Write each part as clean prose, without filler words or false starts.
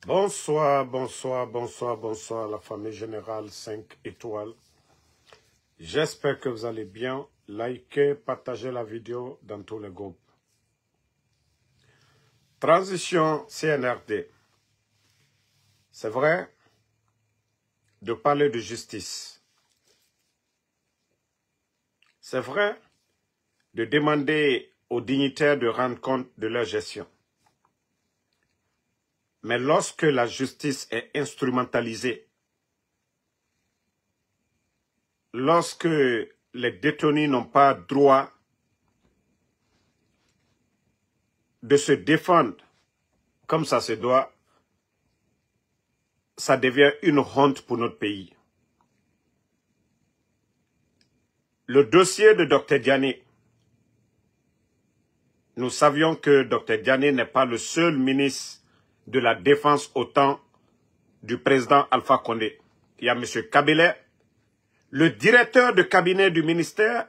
Bonsoir, bonsoir, bonsoir, bonsoir la famille générale 5 étoiles. J'espère que vous allez bien. Likez, partagez la vidéo dans tous les groupes. Transition CNRD. C'est vrai de parler de justice. C'est vrai de demander aux dignitaires de rendre compte de leur gestion. Mais lorsque la justice est instrumentalisée, lorsque les détenus n'ont pas droit de se défendre comme ça se doit, ça devient une honte pour notre pays. Le dossier de Dr Diané, nous savions que Dr Diané n'est pas le seul ministre de la Défense au temps du président Alpha Condé. Il y a M. Kabilé, le directeur de cabinet du ministère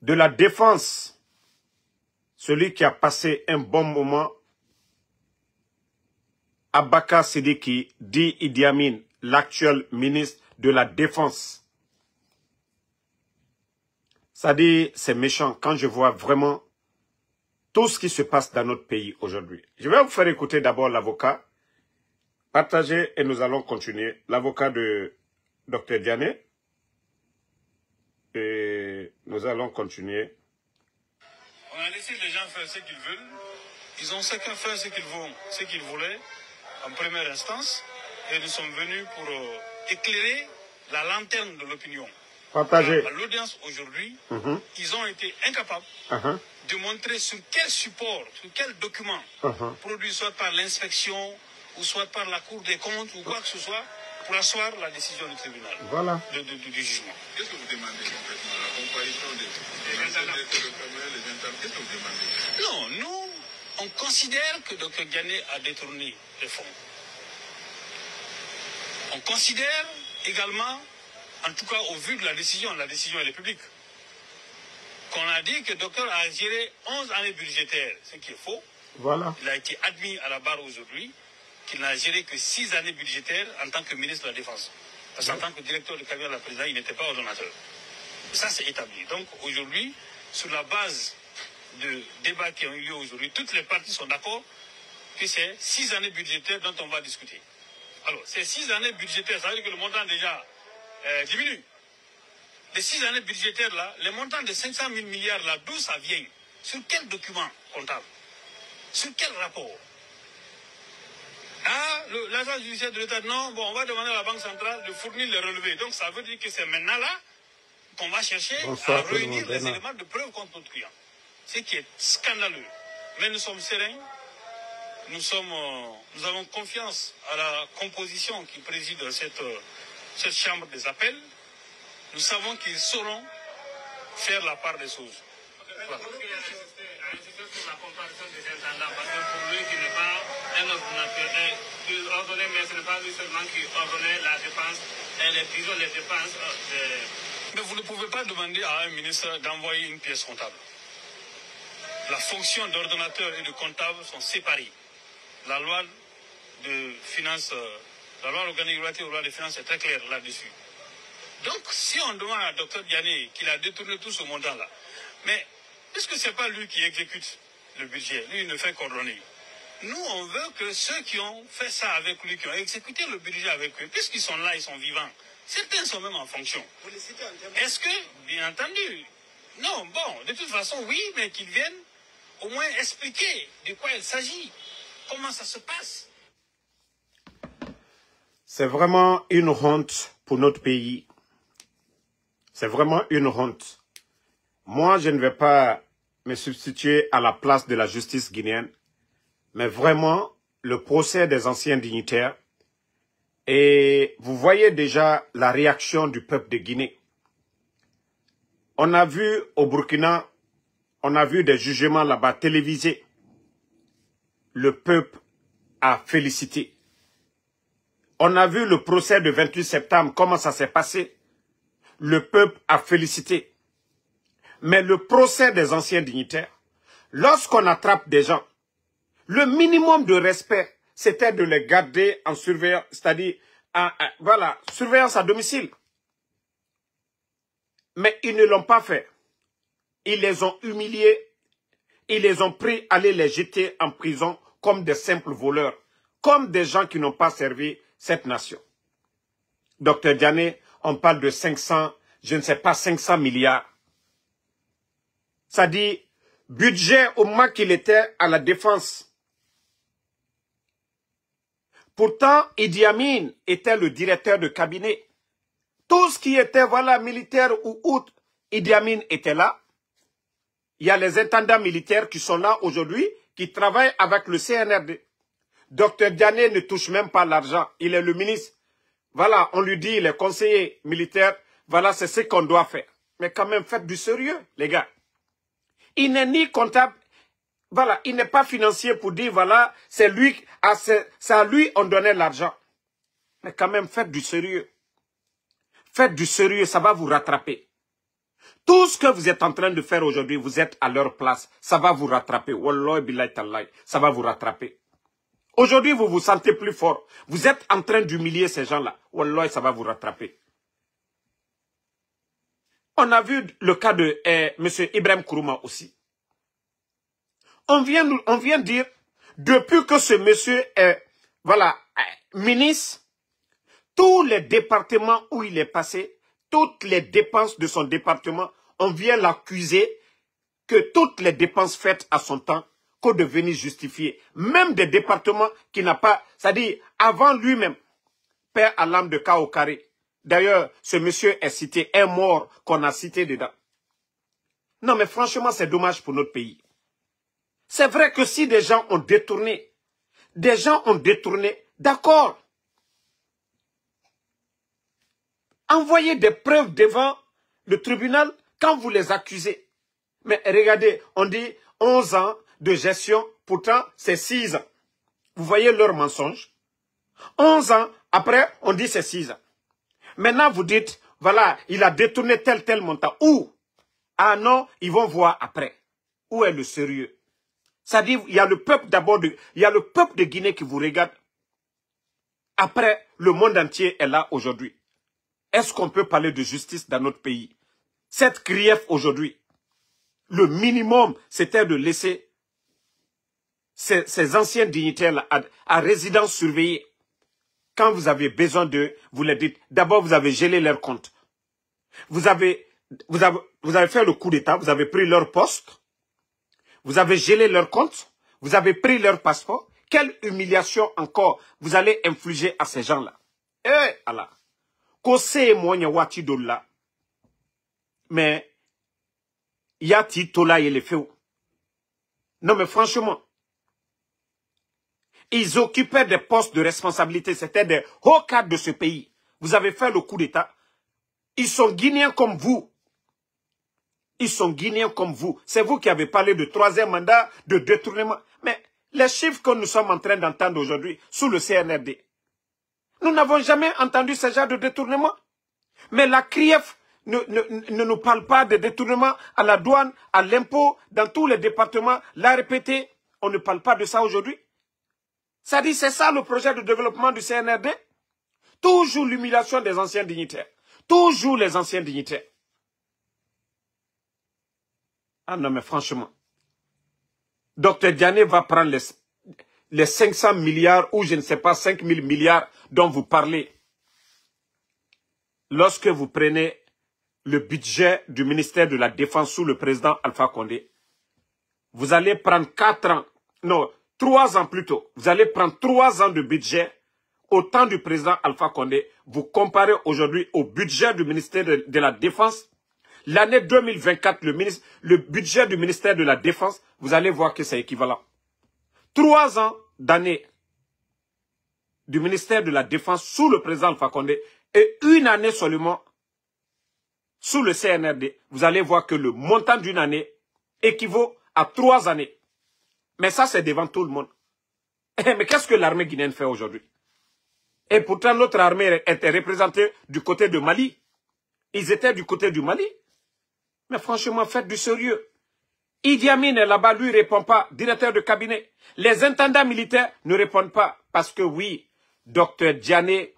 de la Défense, celui qui a passé un bon moment, Abaka Sidiki, dit Idi Amin, l'actuel ministre de la Défense. Ça dit, c'est méchant quand je vois vraiment tout ce qui se passe dans notre pays aujourd'hui. Je vais vous faire écouter d'abord l'avocat, partager et nous allons continuer. L'avocat de Dr Diané. Et nous allons continuer. On a laissé les gens faire ce qu'ils veulent. Ils ont chacun fait ce qu'ils voulaient en première instance. Et nous sommes venus pour éclairer la lanterne de l'opinion. Partagez. À l'audience aujourd'hui, ils ont été incapables de montrer sur quel support, sur quel document, produit soit par l'inspection ou soit par la Cour des comptes ou quoi que ce soit, pour asseoir la décision du tribunal, voilà. du jugement. Qu'est-ce que vous demandez concrètement? La comparaison qu'est-ce que vous demandez? Non, nous, on considère que Dr Diané a détourné les fonds. On considère également, en tout cas au vu de la décision elle est publique, qu'on a dit que le docteur a géré 11 années budgétaires, ce qui est faux. Voilà. Il a été admis à la barre aujourd'hui qu'il n'a géré que 6 années budgétaires en tant que ministre de la Défense. Parce qu'en tant que directeur de cabinet de la présidence, il n'était pas ordonnateur. Ça, c'est établi. Donc aujourd'hui, sur la base de débats qui ont eu lieu aujourd'hui, toutes les parties sont d'accord que c'est 6 années budgétaires dont on va discuter. Alors, ces 6 années budgétaires, ça veut dire que le montant déjà diminue. Les 6 années budgétaires là, les montants de 500 000 milliards là, d'où ça vient? Sur quel document comptable? Sur quel rapport? Ah, l'agence judiciaire de l'État, non, bon, on va demander à la Banque centrale de fournir les relevés. Donc ça veut dire que c'est maintenant là qu'on va chercher à réunir les éléments de preuve contre notre client. Ce qui est scandaleux. Mais nous sommes sereins. Nous avons confiance à la composition qui préside cette chambre des appels. Nous savons qu'ils sauront faire la part des choses. Voilà. Sur la comparaison des intendants, parce que pour lui qui n'est pas un ordonnateur, qui ordonnait, mais ce n'est pas lui seulement qui ordonnait la dépense, les prisons, les dépenses. Mais vous ne pouvez pas demander à un ministre d'envoyer une pièce comptable. La fonction d'ordonnateur et de comptable sont séparées. La loi de finances, la loi organique relative aux lois de finances est très claire là-dessus. Donc, si on demande à Dr Diané qu'il a détourné tout ce montant-là, mais puisque ce n'est pas lui qui exécute le budget, lui il ne fait qu'ordonner. Nous, on veut que ceux qui ont fait ça avec lui, qui ont exécuté le budget avec lui, puisqu'ils sont là, ils sont vivants, certains sont même en fonction. Est-ce que, bien entendu, non, bon, de toute façon, oui, mais qu'ils viennent au moins expliquer de quoi il s'agit, comment ça se passe. C'est vraiment une honte pour notre pays. C'est vraiment une honte. Moi, je ne vais pas me substituer à la place de la justice guinéenne, mais vraiment, le procès des anciens dignitaires, et vous voyez déjà la réaction du peuple de Guinée. On a vu au Burkina, on a vu des jugements là-bas télévisés. Le peuple a félicité. On a vu le procès du 28 septembre, comment ça s'est passé. Le peuple a félicité. Mais le procès des anciens dignitaires, lorsqu'on attrape des gens, le minimum de respect, c'était de les garder en surveillance, c'est-à-dire, voilà, surveillance à domicile. Mais ils ne l'ont pas fait. Ils les ont humiliés. Ils les ont pris, aller les jeter en prison comme des simples voleurs, comme des gens qui n'ont pas servi cette nation. Docteur Diané, on parle de 500, je ne sais pas, 500 milliards. Ça dit, budget au moment qu'il était à la défense. Pourtant, Idi Amin était le directeur de cabinet. Tout ce qui était, voilà, militaire ou autre, Idi Amin était là. Il y a les intendants militaires qui sont là aujourd'hui, qui travaillent avec le CNRD. Docteur Diané ne touche même pas l'argent. Il est le ministre. Voilà, on lui dit, il est conseiller militaire. Voilà, c'est ce qu'on doit faire. Mais quand même, faites du sérieux, les gars. Il n'est ni comptable. Voilà, il n'est pas financier pour dire, voilà, c'est lui, c'est à lui on donnait l'argent. Mais quand même, faites du sérieux. Faites du sérieux, ça va vous rattraper. Tout ce que vous êtes en train de faire aujourd'hui, vous êtes à leur place. Ça va vous rattraper. Wallahi billahi tallahi, ça va vous rattraper. Aujourd'hui, vous vous sentez plus fort. Vous êtes en train d'humilier ces gens-là. Wallahi, ça va vous rattraper. On a vu le cas de M. Ibrahim Kourouma aussi. On vient dire, depuis que ce monsieur est, voilà, ministre, tous les départements où il est passé, toutes les dépenses de son département, on vient l'accuser que toutes les dépenses faites à son temps, qu'on devenir justifiées. Même des départements qui n'a pas, c'est-à-dire avant lui-même, père à l'âme de Kao Carré. D'ailleurs, ce monsieur est cité, un mort qu'on a cité dedans. Non, mais franchement, c'est dommage pour notre pays. C'est vrai que si des gens ont détourné, d'accord. Envoyez des preuves devant le tribunal quand vous les accusez. Mais regardez, on dit 11 ans de gestion, pourtant c'est 6 ans. Vous voyez leur mensonge. 11 ans, après, on dit c'est 6 ans. Maintenant, vous dites, voilà, il a détourné tel montant. Où? Ah non, ils vont voir après. Où est le sérieux? C'est-à-dire, il y a le peuple d'abord, il y a le peuple de Guinée qui vous regarde. Après, le monde entier est là aujourd'hui. Est-ce qu'on peut parler de justice dans notre pays? Cette grief aujourd'hui, le minimum, c'était de laisser ces anciens dignitaires à résidence surveillée. Quand vous avez besoin d'eux, vous les dites, d'abord vous avez gelé leur compte. Vous avez fait le coup d'État, vous avez pris leur poste, vous avez gelé leur compte, vous avez pris leur passeport. Quelle humiliation encore vous allez infliger à ces gens-là? Eh Allah, kose monya wati dolla, mais yati tola yele feu. Non mais franchement, ils occupaient des postes de responsabilité. C'était des hauts cadres de ce pays. Vous avez fait le coup d'État. Ils sont guinéens comme vous. Ils sont guinéens comme vous. C'est vous qui avez parlé de 3e mandat, de détournement. Mais les chiffres que nous sommes en train d'entendre aujourd'hui sous le CNRD, nous n'avons jamais entendu ce genre de détournement. Mais la CRIEF ne nous parle pas de détournement à la douane, à l'impôt, dans tous les départements. L'a répété, on ne parle pas de ça aujourd'hui. Ça dit, c'est ça le projet de développement du CNRD. Toujours l'humiliation des anciens dignitaires. Toujours les anciens dignitaires. Ah non, mais franchement. Docteur Diané va prendre les 500 milliards ou je ne sais pas 5 000 milliards dont vous parlez. Lorsque vous prenez le budget du ministère de la Défense sous le président Alpha Condé, vous allez prendre 4 ans, non, 3 ans plutôt. Vous allez prendre 3 ans de budget au temps du président Alpha Condé. Vous comparez aujourd'hui au budget du ministère de la Défense. L'année 2024, le budget du ministère de la Défense, vous allez voir que c'est équivalent. 3 ans d'année du ministère de la Défense sous le président Alpha Condé et 1 année seulement sous le CNRD. Vous allez voir que le montant d'une année équivaut à 3 années. Mais ça, c'est devant tout le monde. Mais qu'est-ce que l'armée guinéenne fait aujourd'hui? Et pourtant, notre armée était représentée du côté de Mali. Ils étaient du côté du Mali. Mais franchement, faites du sérieux. Idi Amin est là-bas, lui ne répond pas, directeur de cabinet. Les intendants militaires ne répondent pas parce que oui, Dr Diané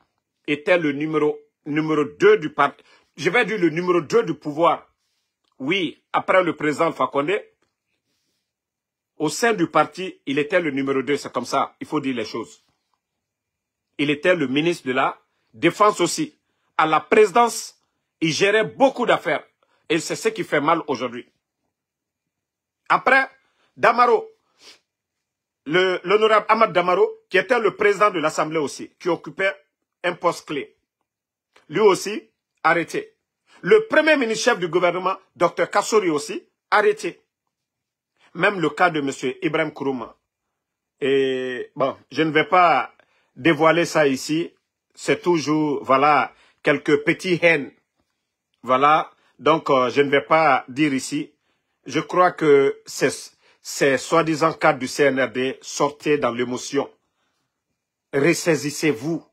était le numéro 2 du parti. Je vais dire le numéro 2 du pouvoir. Oui, après le président Alpha Condé, au sein du parti, il était le numéro 2. C'est comme ça, il faut dire les choses. Il était le ministre de la Défense aussi. À la présidence, il gérait beaucoup d'affaires. Et c'est ce qui fait mal aujourd'hui. Après, Damaro, l'honorable Ahmad Damaro, qui était le président de l'Assemblée aussi, qui occupait un poste clé. Lui aussi, arrêté. Le premier ministre-chef du gouvernement, Dr Kassouri aussi, arrêté. Même le cas de M. Ibrahim Kourouma. Et bon, je ne vais pas dévoiler ça ici. C'est toujours, voilà, quelques petits haines. Voilà, donc je ne vais pas dire ici. Je crois que ces soi-disant cadres du CNRD sortaient dans l'émotion. Ressaisissez-vous.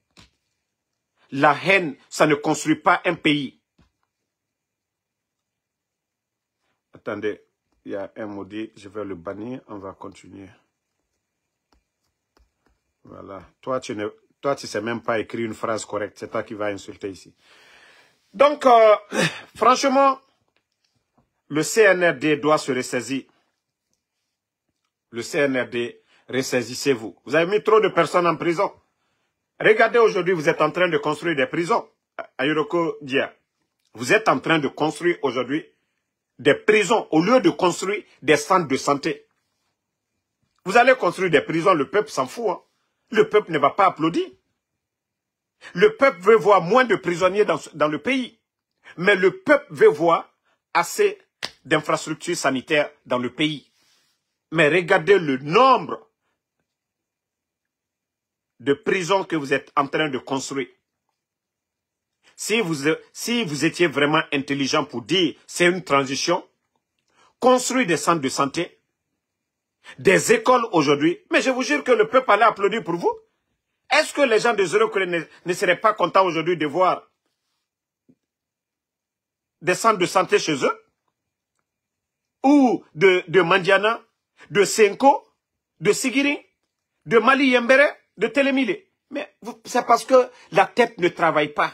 La haine, ça ne construit pas un pays. Attendez, il y a un maudit, je vais le bannir, on va continuer. Voilà. Toi, tu ne sais même pas écrire une phrase correcte, c'est toi qui vas insulter ici. Donc, franchement, le CNRD doit se ressaisir. Le CNRD, ressaisissez-vous. Vous avez mis trop de personnes en prison. Regardez aujourd'hui, vous êtes en train de construire des prisons. Ayuroko Dia, vous êtes en train de construire aujourd'hui des prisons au lieu de construire des centres de santé. Vous allez construire des prisons, le peuple s'en fout. Hein. Le peuple ne va pas applaudir. Le peuple veut voir moins de prisonniers dans le pays. Mais le peuple veut voir assez d'infrastructures sanitaires dans le pays. Mais regardez le nombre de prisons que vous êtes en train de construire. Si vous étiez vraiment intelligent pour dire c'est une transition, construire des centres de santé, des écoles aujourd'hui, mais je vous jure que le peuple allait applaudir pour vous. Est-ce que les gens de Zéro ne seraient pas contents aujourd'hui de voir des centres de santé chez eux? Ou de Mandiana, de Senko, de Sigiri, de Mali Yembere, de Télémile. Mais c'est parce que la tête ne travaille pas.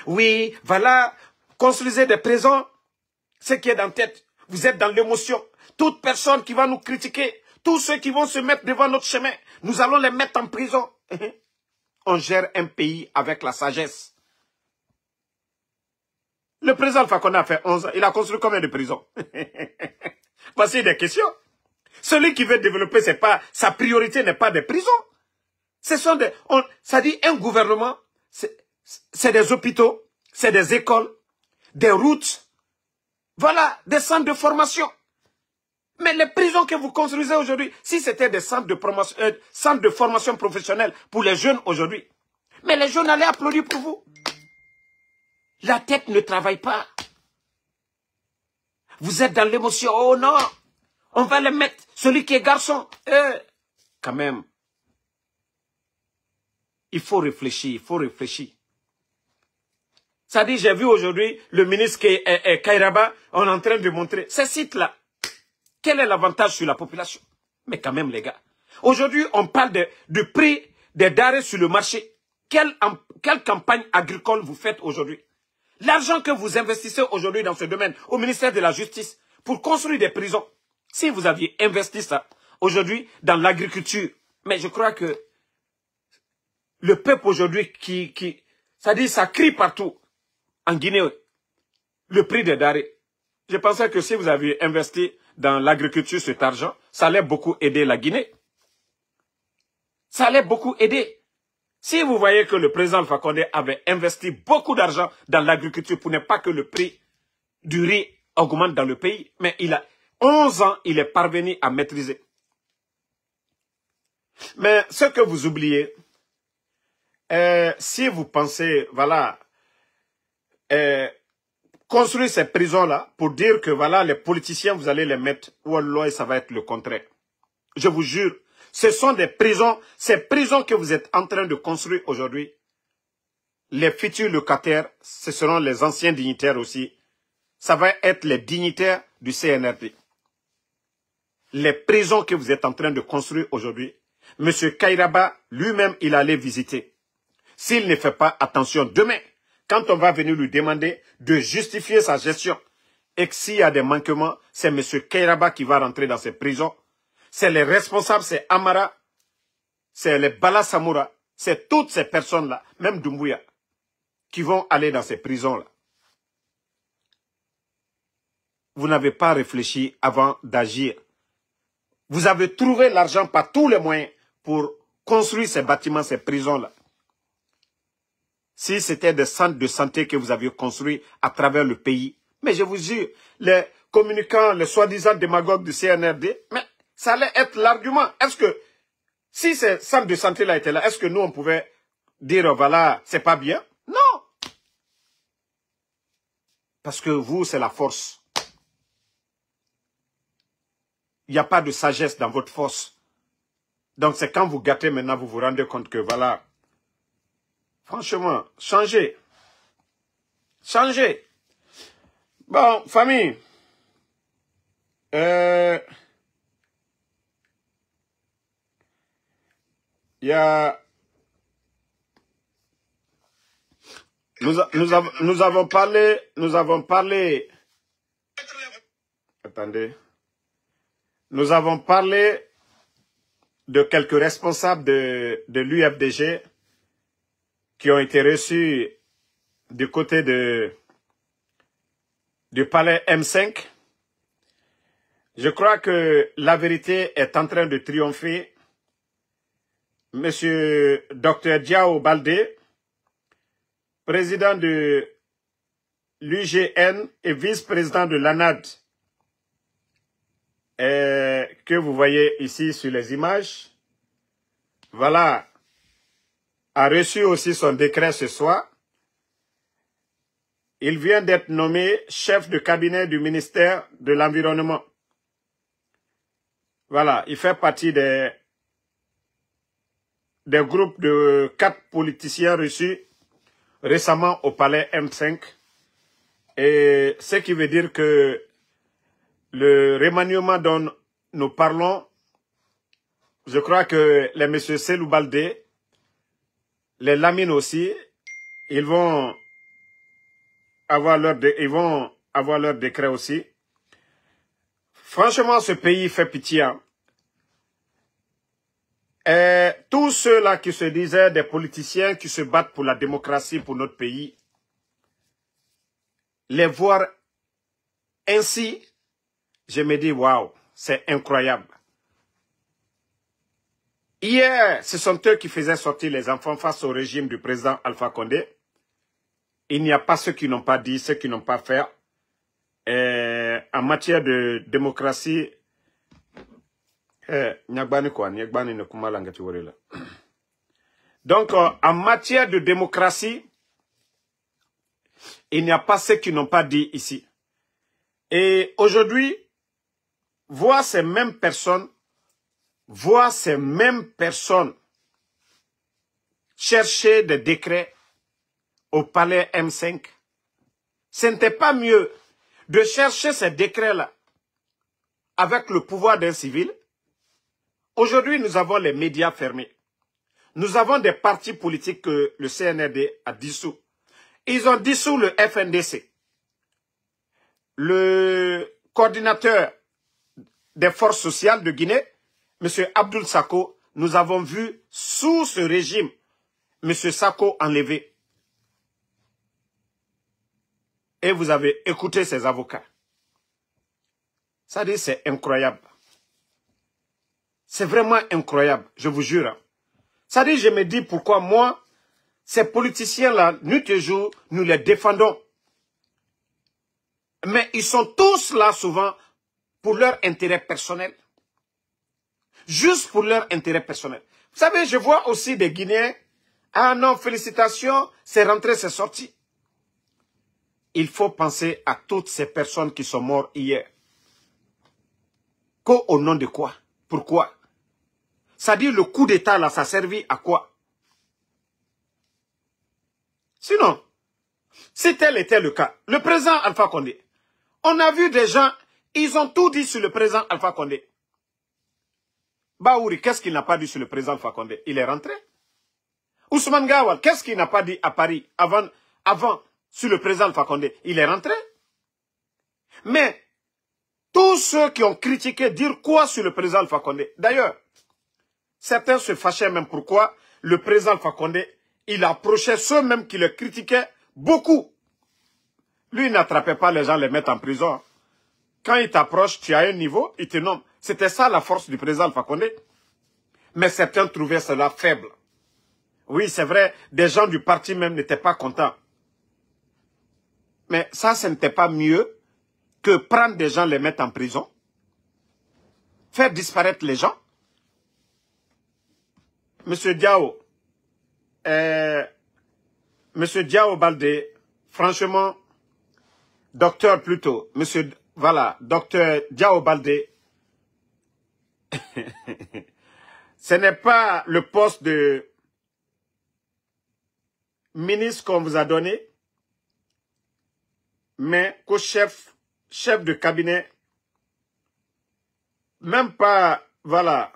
Oui, voilà, construisez des prisons, ce qui est dans la tête. Vous êtes dans l'émotion. Toute personne qui va nous critiquer, tous ceux qui vont se mettre devant notre chemin, nous allons les mettre en prison. On gère un pays avec la sagesse. Le président Alpha Condé a fait 11 ans. Il a construit combien de prisons? Voici des questions. Celui qui veut développer, c'est pas, sa priorité n'est pas des prisons. Ce sont des, ça dit un gouvernement, c'est des hôpitaux, c'est des écoles, des routes, voilà, des centres de formation. Mais les prisons que vous construisez aujourd'hui, si c'était des centres de formation professionnelle pour les jeunes aujourd'hui, mais les jeunes allaient applaudir pour vous. La tête ne travaille pas. Vous êtes dans l'émotion. Oh non, on va les mettre. Celui qui est garçon, quand même. Il faut réfléchir, il faut réfléchir. Ça dit, j'ai vu aujourd'hui le ministre Kairaba, on est en train de montrer ces sites-là. Quel est l'avantage sur la population? Mais quand même, les gars. Aujourd'hui, on parle du prix des denrées sur le marché. Quelle campagne agricole vous faites aujourd'hui? L'argent que vous investissez aujourd'hui dans ce domaine, au ministère de la Justice, pour construire des prisons, si vous aviez investi ça aujourd'hui dans l'agriculture, mais je crois que le peuple aujourd'hui ça dit, ça crie partout en Guinée, le prix des denrées. Je pensais que si vous aviez investi dans l'agriculture cet argent, ça allait beaucoup aider la Guinée. Ça allait beaucoup aider. Si vous voyez que le président Alpha Condé avait investi beaucoup d'argent dans l'agriculture pour ne pas que le prix du riz augmente dans le pays, mais il a 11 ans, il est parvenu à maîtriser. Mais ce que vous oubliez, si vous pensez, voilà, construire ces prisons-là pour dire que, voilà, les politiciens, vous allez les mettre, wallah, et ça va être le contraire. Je vous jure, ce sont des prisons, ces prisons que vous êtes en train de construire aujourd'hui, les futurs locataires, ce seront les anciens dignitaires aussi. Ça va être les dignitaires du CNRD. Les prisons que vous êtes en train de construire aujourd'hui, M. Kairaba, lui-même, il allait visiter. S'il ne fait pas attention, demain, quand on va venir lui demander de justifier sa gestion, et que s'il y a des manquements, c'est M. Kairaba qui va rentrer dans ces prisons. C'est les responsables, c'est Amara, c'est les Bala Samoura, c'est toutes ces personnes-là, même Doumbouya, qui vont aller dans ces prisons-là. Vous n'avez pas réfléchi avant d'agir. Vous avez trouvé l'argent par tous les moyens pour construire ces bâtiments, ces prisons-là. Si c'était des centres de santé que vous aviez construits à travers le pays, mais je vous jure, les communicants, les soi-disant démagogues du CNRD, mais ça allait être l'argument. Est-ce que, si ces centres de santé-là étaient là, est-ce que nous, on pouvait dire, voilà, c'est pas bien? Non. Parce que vous, c'est la force. Il n'y a pas de sagesse dans votre force. Donc c'est quand vous gâtez maintenant, vous vous rendez compte que voilà. Franchement, changez. Changez. Bon, famille. Il y a... Nous avons parlé... Attendez. Nous avons parlé de quelques responsables de l'UFDG qui ont été reçus du côté du palais M5. Je crois que la vérité est en train de triompher. Monsieur Dr Diao Baldé, président de l'UGN et vice-président de l'ANAD, que vous voyez ici sur les images, voilà, a reçu aussi son décret ce soir. Il vient d'être nommé chef de cabinet du ministère de l'Environnement. Voilà, il fait partie des groupes de 4 politiciens reçus récemment au palais M5. Et ce qui veut dire que le remaniement dont nous parlons, je crois que les messieurs Selou Baldé, les Lamine aussi, ils vont avoir leur décret aussi. Franchement, ce pays fait pitié. Hein. Et tous ceux-là qui se disaient des politiciens qui se battent pour la démocratie, pour notre pays, les voir ainsi, je me dis, waouh, c'est incroyable. Hier, ce sont eux qui faisaient sortir les enfants face au régime du président Alpha Condé. Il n'y a pas ceux qui n'ont pas dit, ceux qui n'ont pas fait. Et en matière de démocratie, donc en matière de démocratie, il n'y a pas ceux qui n'ont pas dit ici. Et aujourd'hui, voir ces mêmes personnes chercher des décrets au palais M5, ce n'était pas mieux de chercher ces décrets-là avec le pouvoir d'un civil. Aujourd'hui, nous avons les médias fermés. Nous avons des partis politiques que le CNRD a dissous. Ils ont dissous le FNDC. Le coordinateur des forces sociales de Guinée, M. Abdoul Sako, nous avons vu sous ce régime, M. Sako enlevé. Et vous avez écouté ses avocats. Ça dit, c'est incroyable. C'est vraiment incroyable, je vous jure. Ça dit, je me dis pourquoi moi, ces politiciens-là, nuit et jour, nous les défendons. Mais ils sont tous là souvent pour leur intérêt personnel. Juste pour leur intérêt personnel. Vous savez, je vois aussi des Guinéens. Ah non, félicitations, c'est rentré, c'est sorti. Il faut penser à toutes ces personnes qui sont mortes hier. Qu'au nom de quoi? Pourquoi? C'est-à-dire le coup d'État là, ça a servi à quoi? Sinon, si tel était le cas, le président Alpha Condé, on a vu des gens Ils ont tout dit sur le président Alpha Condé. Baouri, qu'est-ce qu'il n'a pas dit sur le président Alpha Condé? Il est rentré. Ousmane Gawal, qu'est-ce qu'il n'a pas dit à Paris avant sur le président Alpha Condé? Il est rentré. Mais tous ceux qui ont critiqué, dire quoi sur le président Alpha Condé? D'ailleurs, certains se fâchaient même pourquoi le président Alpha Condé, il approchait ceux même qui le critiquaient beaucoup. Lui, il n'attrapait pas les gens, les mettre en prison. Quand il t'approche, tu as un niveau, il te nomme. C'était ça la force du président Alpha Condé. Mais certains trouvaient cela faible. Oui, c'est vrai, des gens du parti même n'étaient pas contents. Mais ça, ce n'était pas mieux que prendre des gens, les mettre en prison, faire disparaître les gens. Monsieur Diao, Monsieur Diao Baldé, franchement, docteur plutôt, Monsieur, voilà, docteur Diao Baldé, ce n'est pas le poste de ministre qu'on vous a donné, mais qu'au chef de cabinet, même pas, voilà,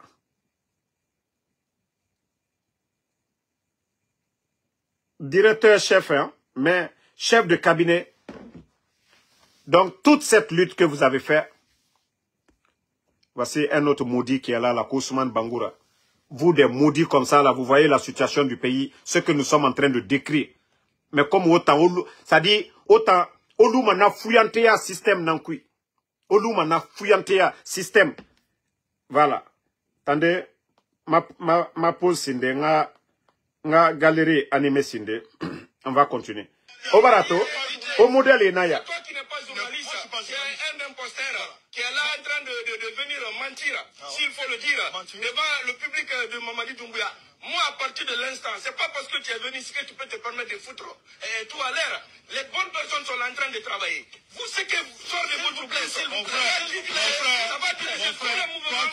directeur-chef, hein, mais chef de cabinet. Donc, toute cette lutte que vous avez faite, voici un autre maudit qui est là, la Ousmane Bangoura. Vous, des maudits comme ça, là, vous voyez la situation du pays, ce que nous sommes en train de décrire. Mais comme autant, ça dit, autant, Olu mana fouillanté système nankui. Olu mana fouillanté système. Voilà. Attendez, ma pause sinde, nga galerie animée sinde. On va continuer. Au barato, au modèle Enaya. Toi qui n'es pas journaliste, tu es un imposteur qui est là en train de venir mentir, s'il faut le dire, devant le public de Mamadi Doumbouya. Moi, à partir de l'instant, c'est pas parce que tu es venu ici que tu peux te permettre de foutre tout à l'air. Les bonnes personnes sont là en train de travailler. Vous, ce que vous sortez de votre place, s'il vous plaît, ça va diviser tout le mouvement.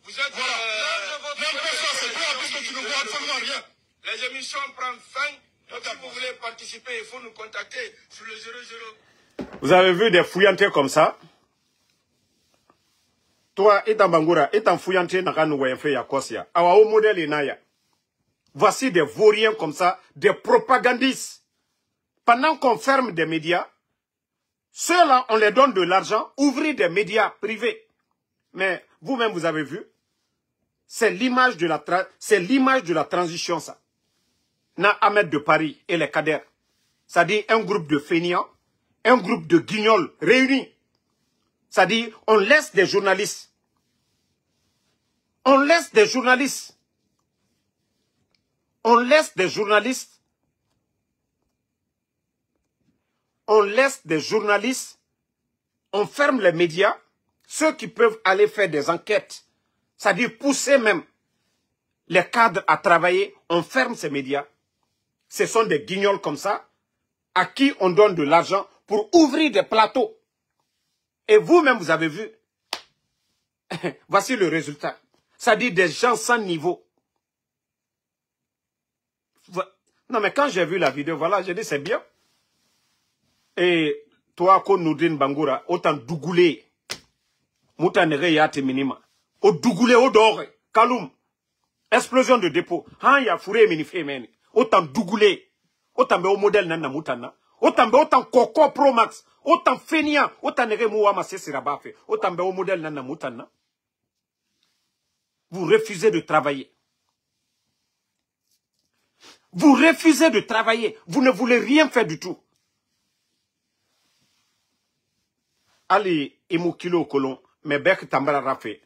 Vous êtes n'importe c'est toi, puisque tu ne vois absolument rien. Les émissions prennent fin. Donc, si vous voulez participer, il faut nous contacter sur le 00. Vous avez vu des fouillantés comme ça? Toi, étant Bangoura, étant fouillanté, n'a qu'à nous voyer faire Yakosia. Awa au modèle Enaya. Voici des vauriens comme ça, des propagandistes. Pendant qu'on ferme des médias, ceux-là, on les donne de l'argent, ouvrir des médias privés. Mais vous-même, vous avez vu, c'est l'image de la transition, ça. Na Ahmed de Paris et les cadres. Ça dit un groupe de fainéants, un groupe de guignols réunis. Ça dit, on laisse des journalistes. On laisse des journalistes. On laisse des journalistes. On laisse des journalistes. On ferme les médias. Ceux qui peuvent aller faire des enquêtes. C'est-à-dire pousser même les cadres à travailler. On ferme ces médias. Ce sont des guignols comme ça, à qui on donne de l'argent pour ouvrir des plateaux. Et vous-même, vous avez vu. Voici le résultat. Ça dit des gens sans niveau. Non, mais quand j'ai vu la vidéo, voilà, j'ai dit c'est bien. Et toi, Noudine Bangoura, autant dougoulé. Moutanere yate minima. Au dougoulé, au dore. Kaloum. Explosion de dépôt. Han ya fouré minifé meni. Autant dougoulé. Autant au modèle nana moutana. Autant Coco Pro Max. Autant feignant. Autant nere mouama sesirabafe. Autant au modèle nana moutana. Vous refusez de travailler. Vous refusez de travailler. Vous ne voulez rien faire du tout. Ali imukilo kolon. Mais bec tambara rafé.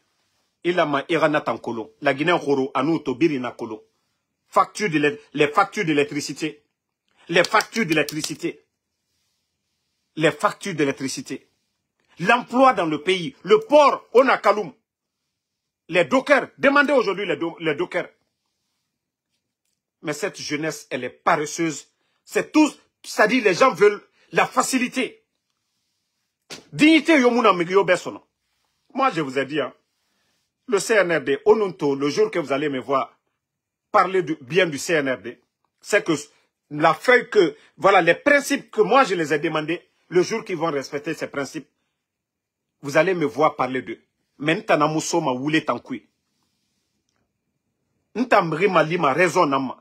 Il a ma iranatan kolon. La Guinée Horo anou tobirina kolon. Les factures d'électricité. Les factures d'électricité. Les factures d'électricité. L'emploi dans le pays. Le port, on a Kaloum. Les dockers. Demandez aujourd'hui les dockers. Mais cette jeunesse, elle est paresseuse. C'est tout. C'est-à-dire, les gens veulent la facilité. Dignité yomuna migyo besono. Moi, je vous ai dit, hein, le CNRD, Onunto, le jour que vous allez me voir parler bien du CNRD, c'est que la feuille que, voilà, les principes que moi je les ai demandés, le jour qu'ils vont respecter ces principes, vous allez me voir parler d'eux. Mais n'tana muso ma wule tankui. N'tamri ma lima raisonnamment.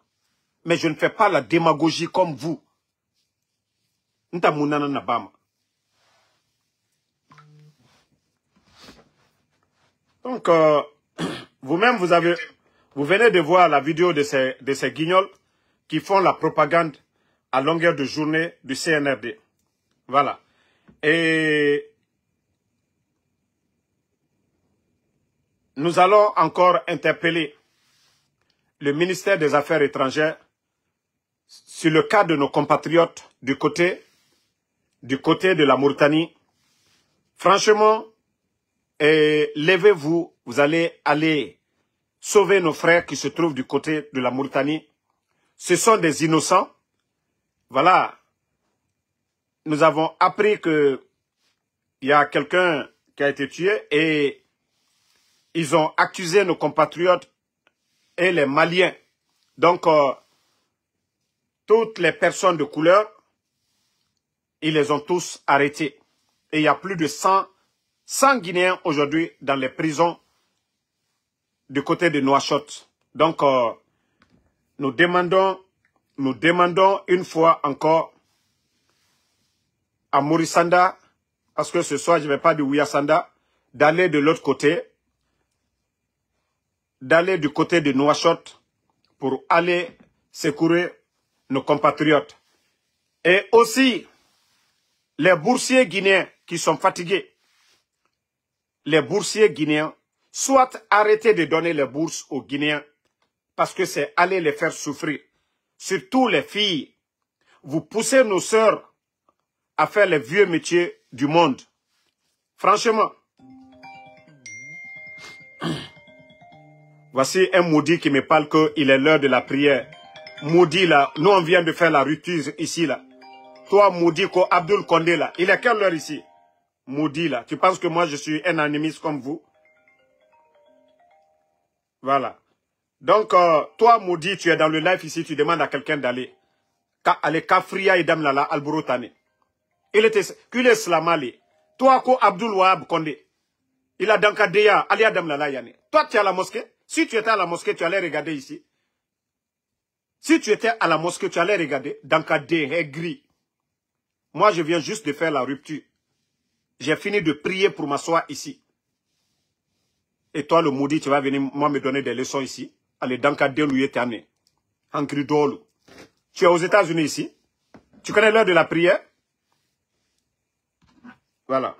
Mais je ne fais pas la démagogie comme vous. N'tamunana nabama. Donc, vous-même, vous venez de voir la vidéo de ces guignols qui font la propagande à longueur de journée du CNRD. Voilà. Et nous allons encore interpeller le ministère des Affaires étrangères sur le cas de nos compatriotes du côté de la Mauritanie. Franchement, levez-vous, vous allez aller sauver nos frères qui se trouvent du côté de la Mauritanie. Ce sont des innocents. Voilà. Nous avons appris que il y a quelqu'un qui a été tué et ils ont accusé nos compatriotes et les Maliens. Donc, toutes les personnes de couleur, ils les ont tous arrêtés. Et il y a plus de 100 Guinéens aujourd'hui dans les prisons du côté de Nouakchott. Donc, nous demandons une fois encore à Mourisanda, parce que ce soir je ne vais pas du Ouyassanda, d'aller de l'autre côté, d'aller du côté de Nouakchott pour aller secourir nos compatriotes. Et aussi, les boursiers guinéens qui sont fatigués, les boursiers guinéens, soit arrêtez de donner les bourses aux Guinéens, parce que c'est aller les faire souffrir. Surtout les filles, vous poussez nos sœurs à faire les vieux métiers du monde. Franchement, voici un maudit qui me parle qu'il est l'heure de la prière. Maudit là, nous on vient de faire la rupture ici là. Toi maudit ko Abdul Condé là, il est quelle heure ici? Maudit là, tu penses que moi je suis un animiste comme vous? Voilà. Donc, toi maudit, tu es dans le live ici, tu demandes à quelqu'un d'aller. Aller Kafria et Damlala Alburotane. Il est slamali. Toi, ko Abdul Wahab Condé. Il a Dankadeya, Ali Damlala Yane. Toi, tu es à la mosquée. Si tu étais à la mosquée, tu allais regarder ici. Si tu étais à la mosquée, tu allais regarder. Dankadé est gris. Moi, je viens juste de faire la rupture. J'ai fini de prier pour m'asseoir ici. Et toi, le maudit, tu vas venir moi me donner des leçons ici. Allez, Dankadé Louyetane. Ankri Dolo. Tu es aux États-Unis ici. Tu connais l'heure de la prière? Voilà.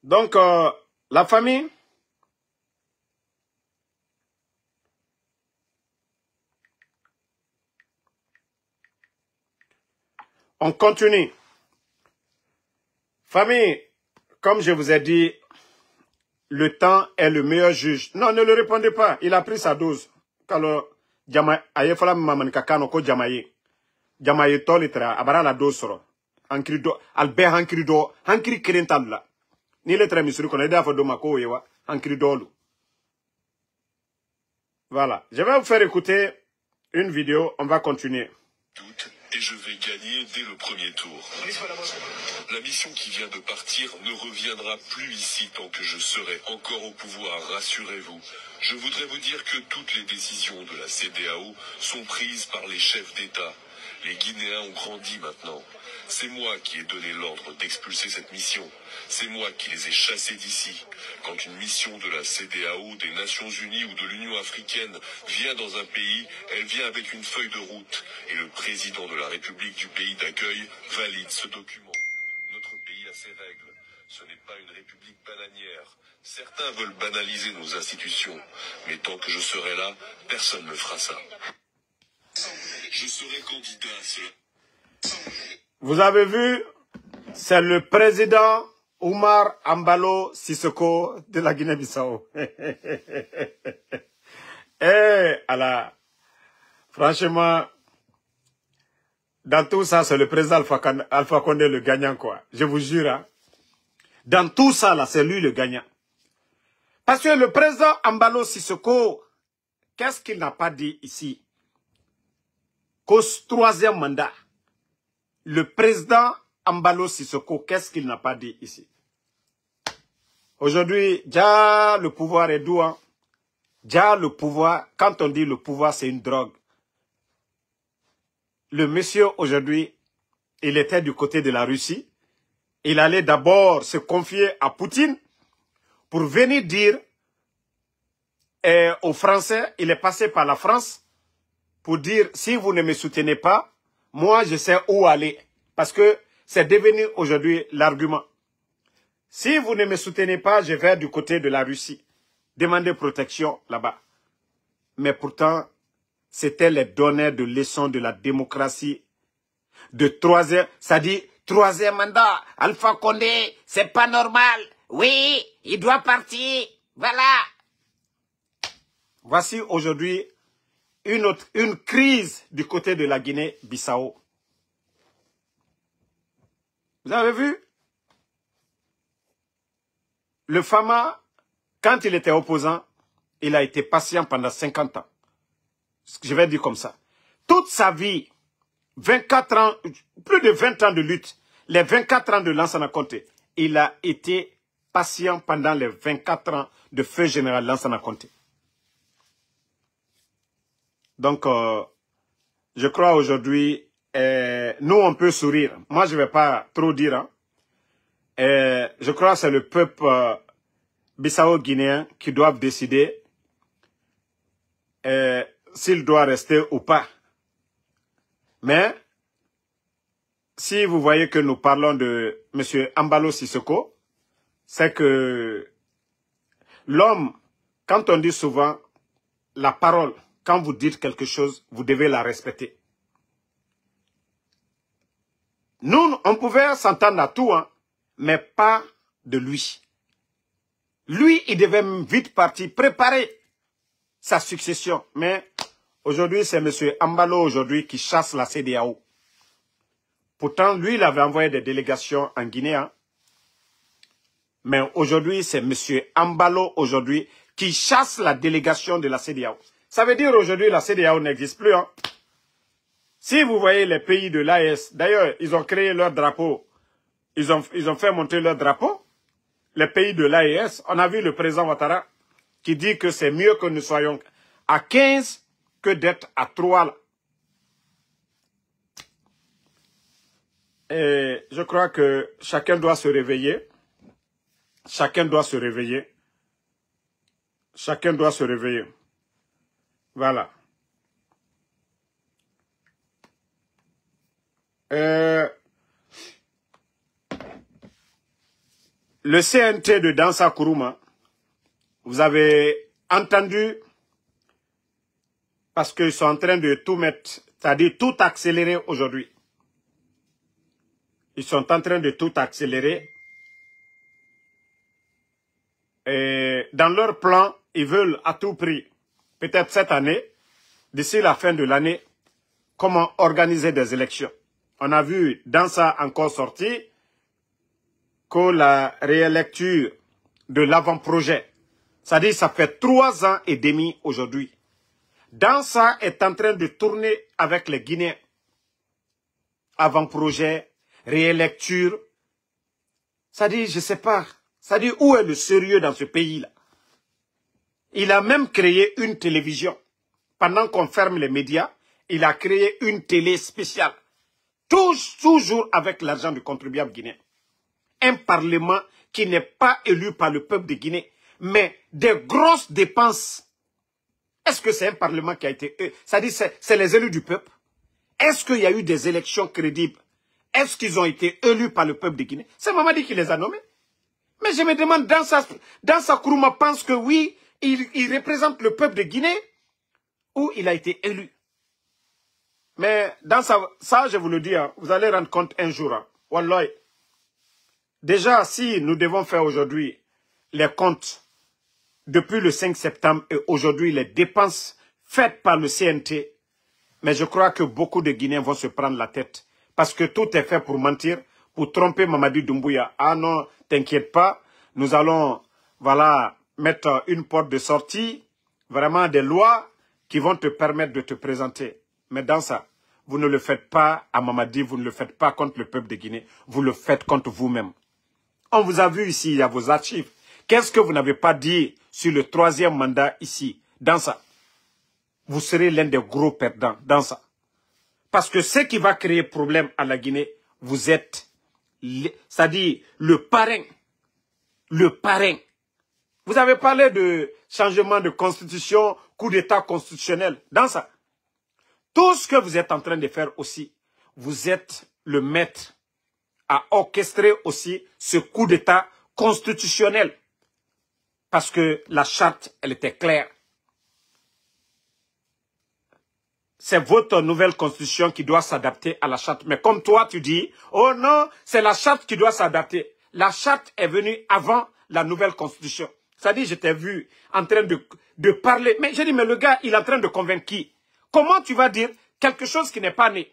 Donc, la famille, on continue. Famille, comme je vous ai dit, le temps est le meilleur juge. Non, ne le répondez pas. Il a pris sa dose. Alors, aye fala mamani kakano ko jamaye. Jamaye tolitra, abara la dose soro. Hankri do, albe hankri do, hankri kirintabla. Ni le très misuri qu'on a déjà fait de ma yewa, hankri dolu. Voilà. Je vais vous faire écouter une vidéo. On va continuer. Et je vais gagner dès le premier tour. La mission qui vient de partir ne reviendra plus ici tant que je serai encore au pouvoir, rassurez-vous. Je voudrais vous dire que toutes les décisions de la CEDEAO sont prises par les chefs d'État. Les Guinéens ont grandi maintenant. C'est moi qui ai donné l'ordre d'expulser cette mission. C'est moi qui les ai chassés d'ici. Quand une mission de la CEDEAO, des Nations Unies ou de l'Union africaine vient dans un pays, elle vient avec une feuille de route. Et le président de la République du pays d'accueil valide ce document. Notre pays a ses règles. Ce n'est pas une république bananière. Certains veulent banaliser nos institutions. Mais tant que je serai là, personne ne fera ça. Je serai candidat à cela. Vous avez vu, c'est le président Oumar Ambalo Sissoko de la Guinée-Bissau. Alors, franchement, dans tout ça, c'est le président Alpha Condé le gagnant, quoi. Je vous jure. Hein. Dans tout ça, là, c'est lui le gagnant. Parce que le président Ambalo Sissoko, qu'est-ce qu'il n'a pas dit ici? qu'au troisième mandat, le président Embalo Sissoko, qu'est-ce qu'il n'a pas dit ici? Aujourd'hui, déjà le pouvoir est doux. Hein? Déjà le pouvoir, quand on dit le pouvoir, c'est une drogue. Le monsieur aujourd'hui, il était du côté de la Russie. Il allait d'abord se confier à Poutine pour venir dire aux Français, il est passé par la France pour dire, si vous ne me soutenez pas, moi je sais où aller. Parce que c'est devenu aujourd'hui l'argument. Si vous ne me soutenez pas, je vais du côté de la Russie. Demander protection là-bas. Mais pourtant, c'était les donneurs de leçons de la démocratie. De troisième, ça dit, troisième mandat, Alpha Condé, c'est pas normal. Oui, il doit partir. Voilà. Voici aujourd'hui une crise du côté de la Guinée-Bissau. Vous avez vu? Le Fama, quand il était opposant, il a été patient pendant 50 ans. Je vais dire comme ça. Toute sa vie, 24 ans, plus de 20 ans de lutte, les 24 ans de Lansana Conté, il a été patient pendant les 24 ans de feu général Lansana Conté. Donc, je crois aujourd'hui, nous on peut sourire. Moi, je ne vais pas trop dire. Hein. Je crois que c'est le peuple bissau-guinéen qui doit décider s'il doit rester ou pas. Mais, si vous voyez que nous parlons de M. Embalo Sissoko, c'est que l'homme, quand on dit souvent la parole, quand vous dites quelque chose, vous devez la respecter. Nous, on pouvait s'entendre à tout, hein, mais pas de lui. Lui, il devait vite partir, préparer sa succession. Mais aujourd'hui, c'est M. Embalo aujourd'hui qui chasse la CEDEAO. Pourtant, lui, il avait envoyé des délégations en Guinée. Hein. Mais aujourd'hui, c'est M. Embalo aujourd'hui qui chasse la délégation de la CEDEAO. Ça veut dire aujourd'hui, la CEDEAO n'existe plus. Hein. Si vous voyez les pays de l'AES, d'ailleurs, ils ont créé leur drapeau. Ils ont fait monter leur drapeau. Les pays de l'AES, on a vu le président Ouattara qui dit que c'est mieux que nous soyons à 15 que d'être à 3. Et je crois que chacun doit se réveiller. Chacun doit se réveiller. Chacun doit se réveiller. Voilà. Le CNT de Dansa Kourouma, vous avez entendu, parce qu'ils sont en train de tout mettre, c'est-à-dire tout accélérer aujourd'hui. Ils sont en train de tout accélérer. Et dans leur plan, ils veulent à tout prix, peut-être cette année, d'ici la fin de l'année, comment organiser des élections. On a vu dans ça encore sorti que la réélecture de l'avant-projet, c'est-à-dire ça fait 3 ans et demi aujourd'hui. Dans ça est en train de tourner avec les Guinéens. Avant-projet, réélecture. C'est-à-dire, je ne sais pas, c'est-à-dire où est le sérieux dans ce pays-là? Il a même créé une télévision. Pendant qu'on ferme les médias, il a créé une télé spéciale. Toujours avec l'argent du contribuable guinéen. Un parlement qui n'est pas élu par le peuple de Guinée, mais des grosses dépenses. Est-ce que c'est un parlement qui a été... C'est-à-dire c'est les élus du peuple? Est-ce qu'il y a eu des élections crédibles? Est-ce qu'ils ont été élus par le peuple de Guinée? C'est Mamadi qui les a nommés. Mais je me demande, dans sa Kourouma pense que oui, il représente le peuple de Guinée ou il a été élu. Mais dans ça, je vous le dis, hein, vous allez rendre compte un jour. Hein, Wallahi. Déjà, si nous devons faire aujourd'hui les comptes depuis le 5 septembre et aujourd'hui les dépenses faites par le CNT, mais je crois que beaucoup de Guinéens vont se prendre la tête. Parce que tout est fait pour mentir, pour tromper Mamadi Doumbouya. Ah non, t'inquiète pas, nous allons, voilà, mettre une porte de sortie, vraiment des lois qui vont te permettre de te présenter. Mais dans ça, vous ne le faites pas à Mamadi, vous ne le faites pas contre le peuple de Guinée, vous le faites contre vous-même. On vous a vu ici, il y a vos archives. Qu'est-ce que vous n'avez pas dit sur le 3e mandat ici, dans ça? Vous serez l'un des gros perdants dans ça. Parce que ce qui va créer problème à la Guinée, vous êtes, c'est-à-dire le parrain. Le parrain. Vous avez parlé de changement de constitution, coup d'état constitutionnel, dans ça. Tout ce que vous êtes en train de faire aussi, vous êtes le maître à orchestrer aussi ce coup d'état constitutionnel. Parce que la charte, elle était claire. C'est votre nouvelle constitution qui doit s'adapter à la charte. Mais comme toi, tu dis, oh non, c'est la charte qui doit s'adapter. La charte est venue avant la nouvelle constitution. C'est-à-dire, je t'ai vu en train de parler. Mais j'ai dit, mais le gars, il est en train de convaincre qui? Comment tu vas dire quelque chose qui n'est pas né?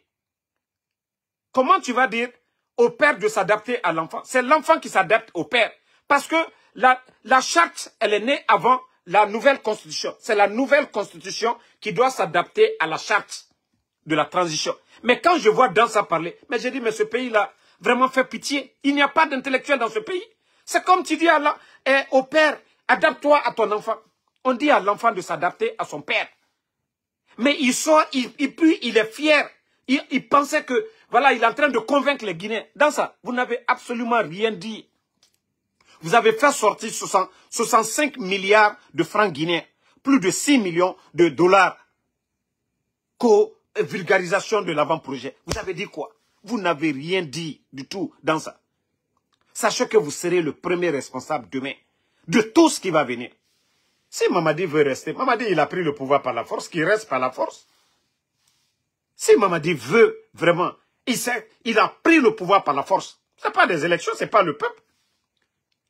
Comment tu vas dire au père de s'adapter à l'enfant? C'est l'enfant qui s'adapte au père. Parce que la charte, elle est née avant la nouvelle constitution. C'est la nouvelle constitution qui doit s'adapter à la charte de la transition. Mais quand je vois dans ça parler, mais j'ai dit, mais ce pays-là, vraiment fait pitié. Il n'y a pas d'intellectuel dans ce pays. C'est comme tu dis au père, adapte-toi à ton enfant. On dit à l'enfant de s'adapter à son père. Mais il sort, puis il est fier. Il pensait que, voilà, il est en train de convaincre les Guinéens. Dans ça, vous n'avez absolument rien dit. Vous avez fait sortir 65 milliards de francs guinéens, plus de 6 millions de dollars co-vulgarisation de l'avant-projet. Vous avez dit quoi? Vous n'avez rien dit du tout dans ça. Sachez que vous serez le premier responsable demain de tout ce qui va venir. Si Mamadi veut rester, Mamadi il a pris le pouvoir par la force, qu'il reste par la force. Si Mamadi veut vraiment, il a pris le pouvoir par la force. Ce n'est pas des élections, ce n'est pas le peuple.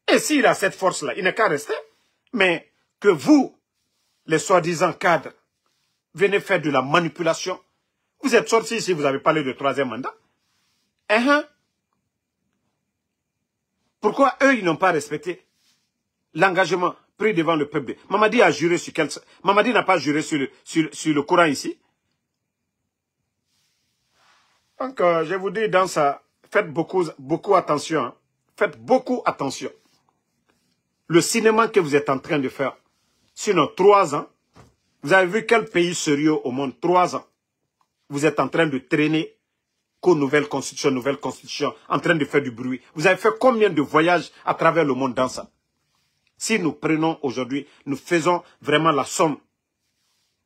Et s'il a cette force-là, il n'est qu'à rester. Mais que vous, les soi-disant cadres, venez faire de la manipulation. Vous êtes sortis ici, vous avez parlé de 3e mandat. Pourquoi eux, ils n'ont pas respecté l'engagement pris devant le peuple? Mamadi a juré sur quel... Mamadi n'a pas juré sur le Coran ici. Donc, je vous dis dans ça, faites beaucoup attention. Hein. Faites beaucoup attention. Le cinéma que vous êtes en train de faire, sinon 3 ans, vous avez vu quel pays sérieux au monde, 3 ans. Vous êtes en train de traîner qu'aux nouvelles constitutions, en train de faire du bruit. Vous avez fait combien de voyages à travers le monde dans ça? Si nous prenons aujourd'hui, nous faisons vraiment la somme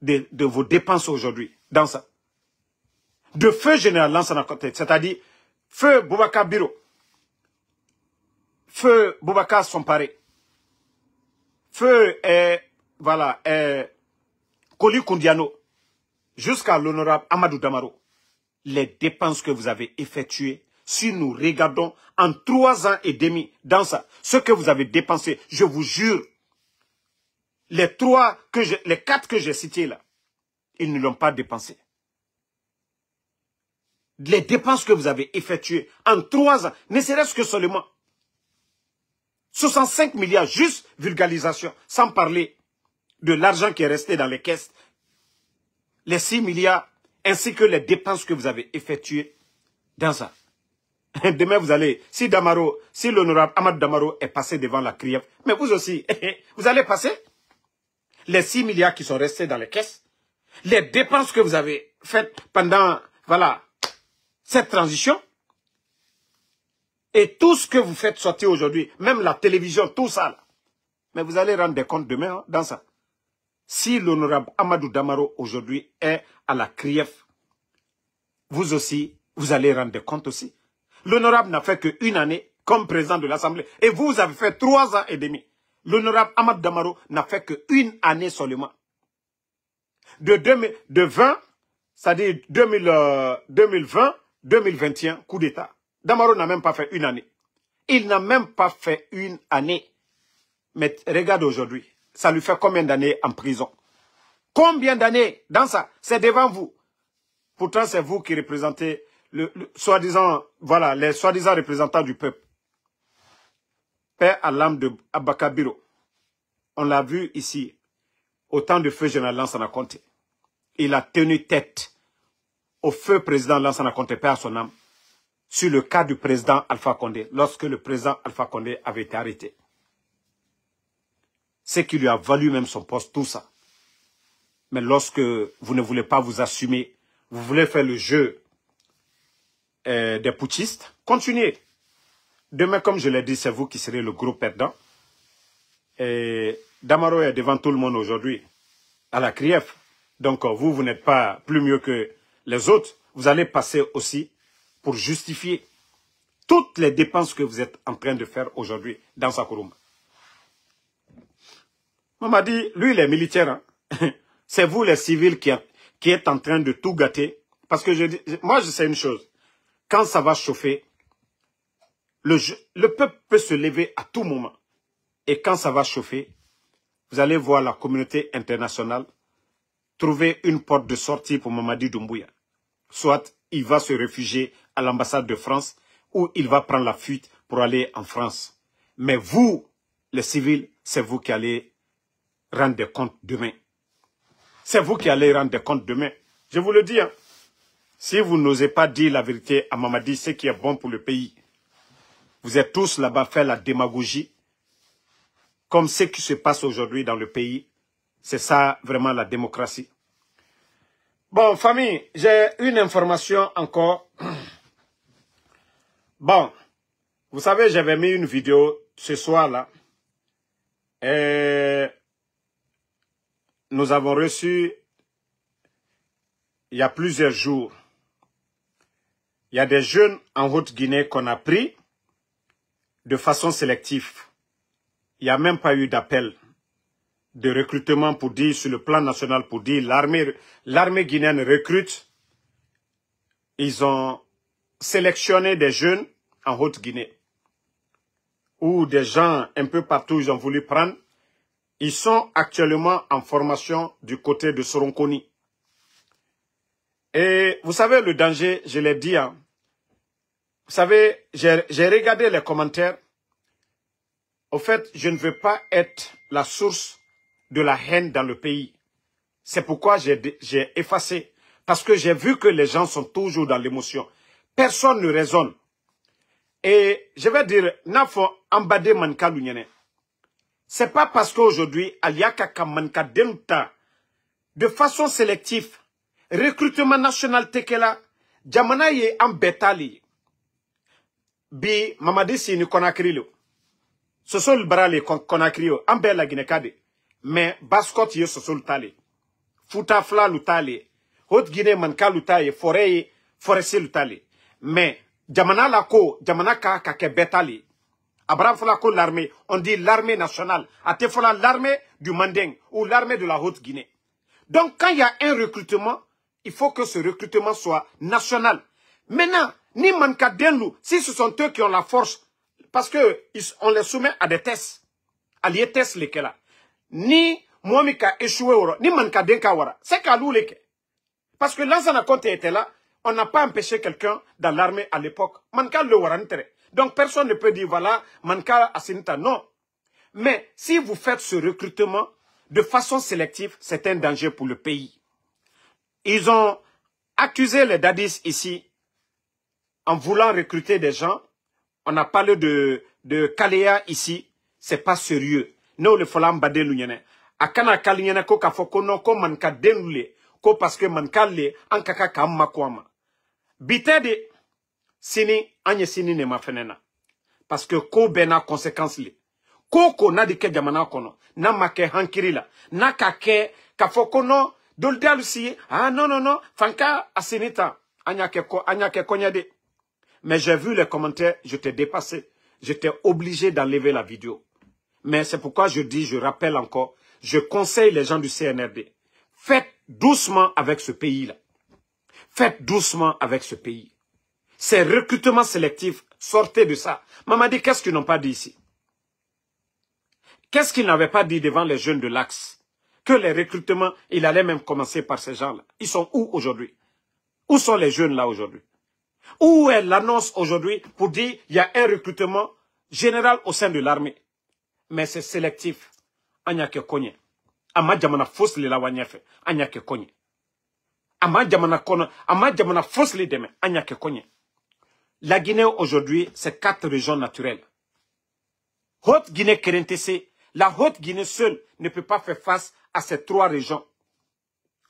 de vos dépenses aujourd'hui dans ça. De feu général Lansana Conté, c'est-à-dire feu Boubacar Biro, feu Boubacar Somparé, feu Koli Koundiano, jusqu'à l'honorable Amadou Damaro. Les dépenses que vous avez effectuées, si nous regardons en 3 ans et demi dans ça, ce que vous avez dépensé, je vous jure, les 4 que j'ai cités là, ils ne l'ont pas dépensé. Les dépenses que vous avez effectuées en 3 ans, ne serait-ce que seulement 65 milliards, juste vulgarisation, sans parler de l'argent qui est resté dans les caisses, les 6 milliards, ainsi que les dépenses que vous avez effectuées dans ça. Demain, vous allez, si l'honorable Ahmad Damaro est passé devant la CRIEF, mais vous aussi, vous allez passer les 6 milliards qui sont restés dans les caisses, les dépenses que vous avez faites pendant, voilà, cette transition, et tout ce que vous faites sortir aujourd'hui, même la télévision, tout ça, là. Mais vous allez rendre des comptes demain hein, dans ça. Si l'honorable Amadou Damaro aujourd'hui est à la CRIEF, vous aussi, vous allez rendre des comptes aussi. L'honorable n'a fait qu'1 année comme président de l'Assemblée. Et vous avez fait 3 ans et demi. L'honorable Amadou Damaro n'a fait qu'1 année seulement. De 20, c'est-à-dire 2020, 2021, coup d'État. Damaro n'a même pas fait 1 année. Il n'a même pas fait 1 année. Mais regarde aujourd'hui, ça lui fait combien d'années en prison? Combien d'années dans ça? C'est devant vous. Pourtant, c'est vous qui représentez soi-disant, voilà, les soi-disant représentants du peuple. Père à l'âme de Abaka Biro. On l'a vu ici, au temps de feu général Lansana Conté. Il a tenu tête au feu président Lansana Conté, paix à son âme, sur le cas du président Alpha Condé, lorsque le président Alpha Condé avait été arrêté. C'est qui lui a valu même son poste, tout ça. Mais lorsque vous ne voulez pas vous assumer, vous voulez faire le jeu des putschistes, continuez. Demain, comme je l'ai dit, c'est vous qui serez le gros perdant. Et Damaro est devant tout le monde aujourd'hui, à la CRIEF. Donc vous n'êtes pas plus mieux que les autres. Vous allez passer aussi pour justifier toutes les dépenses que vous êtes en train de faire aujourd'hui dans Sakurumba. On m'a dit, lui il est militaire. Hein? C'est vous les civils qui êtes en train de tout gâter. Parce que moi je sais une chose. Quand ça va chauffer, le peuple peut se lever à tout moment. Et quand ça va chauffer, vous allez voir la communauté internationale trouver une porte de sortie pour Mamadi Doumbouya. Soit il va se réfugier à l'ambassade de France ou il va prendre la fuite pour aller en France. Mais vous, les civils, c'est vous qui allez rendre des comptes demain. C'est vous qui allez rendre des comptes demain. Je vous le dis, hein. Si vous n'osez pas dire la vérité à Mamadi, ce qui est bon pour le pays, vous êtes tous là-bas faire la démagogie, comme ce qui se passe aujourd'hui dans le pays. C'est ça vraiment la démocratie. Bon, famille, j'ai une information encore. Bon, vous savez, j'avais mis une vidéo ce soir-là. Et nous avons reçu, il y a plusieurs jours, il y a des jeunes en Haute-Guinée qu'on a pris de façon sélective. Il n'y a même pas eu d'appel de recrutement pour dire, sur le plan national, pour dire l'armée guinéenne recrute. Ils ont sélectionné des jeunes en Haute-Guinée ou des gens un peu partout ils ont voulu prendre. Ils sont actuellement en formation du côté de Soronkoni. Et vous savez le danger, je l'ai dit, hein. Vous savez, j'ai regardé les commentaires. Au fait, je ne veux pas être la source de la haine dans le pays. C'est pourquoi j'ai effacé. Parce que j'ai vu que les gens sont toujours dans l'émotion. Personne ne raisonne. Et je vais dire, Nafo Ambade Manka Lunyene. C'est pas parce qu'aujourd'hui, Aliaka Manka Denuta, de façon sélective, recrutement national Tekela, Jamana ye Ambetali, Bi Mamadi Sini Konakri. Ce sont le Barale Konakri, Ambe la Guinée-Kade. Mais Baskot ye ce sont le Tali. Foutafla l'Utali. Haute-Guinée Manka l'Utali, Forêt l'Utali. Mais Jamana Lako, Jamana Kake Betali. Abraham Folako l'armée, on dit l'armée nationale. Atefola l'armée du Manding ou l'armée de la Haute-Guinée. Donc quand il y a un recrutement, il faut que ce recrutement soit national. Maintenant, ni Manka Denlou, si ce sont eux qui ont la force, parce que on les soumet à des tests, à les tests lesquels là, ni Mwamika échoué, ni Manka Denkawara, c'est Kalou leke. Parce que Lansana Conté était là, on n'a pas empêché quelqu'un dans l'armée à l'époque. Manka le warantere. Donc personne ne peut dire voilà, Manka Asinita, non. Mais si vous faites ce recrutement de façon sélective, c'est un danger pour le pays. Ils ont accusé les dadis ici en voulant recruter des gens. On a parlé de Kalea ici, c'est pas sérieux. Nous le folam bade lunyene. Akana kalinyene ko kafoko no ko Manka denule ko parce que Manka le ankaka kamma kwama. Bitede sini anye sini ne mafenena. Parce que ko bena conséquence li. Ko na dike jamana kono. Na make hankiri la. Na kake kafoko no doldalu si. Ah non. Fanka asinita. Anyake konyade. Mais j'ai vu les commentaires, je t'ai dépassé. J'étais obligé d'enlever la vidéo. Mais c'est pourquoi je dis, je rappelle encore, je conseille les gens du CNRD. Faites doucement avec ce pays-là. Faites doucement avec ce pays. Ces recrutements sélectifs, sortez de ça. Mamadi, qu'est-ce qu'ils n'ont pas dit ici? Qu'est-ce qu'ils n'avaient pas dit devant les jeunes de l'Axe? Que les recrutements, il allait même commencer par ces gens-là. Ils sont où aujourd'hui? Où sont les jeunes là aujourd'hui? Où est l'annonce aujourd'hui pour dire qu'il y a un recrutement général au sein de l'armée? Mais c'est sélectif. Anyake konye. Amadjamana fos le la wanyefe. Anyake konye. Ama jamana force les demain. Anyake konye. La Guinée aujourd'hui, c'est 4 régions naturelles. Haute-Guinée Kéréntessé, la Haute-Guinée seule ne peut pas faire face à ces 3 régions.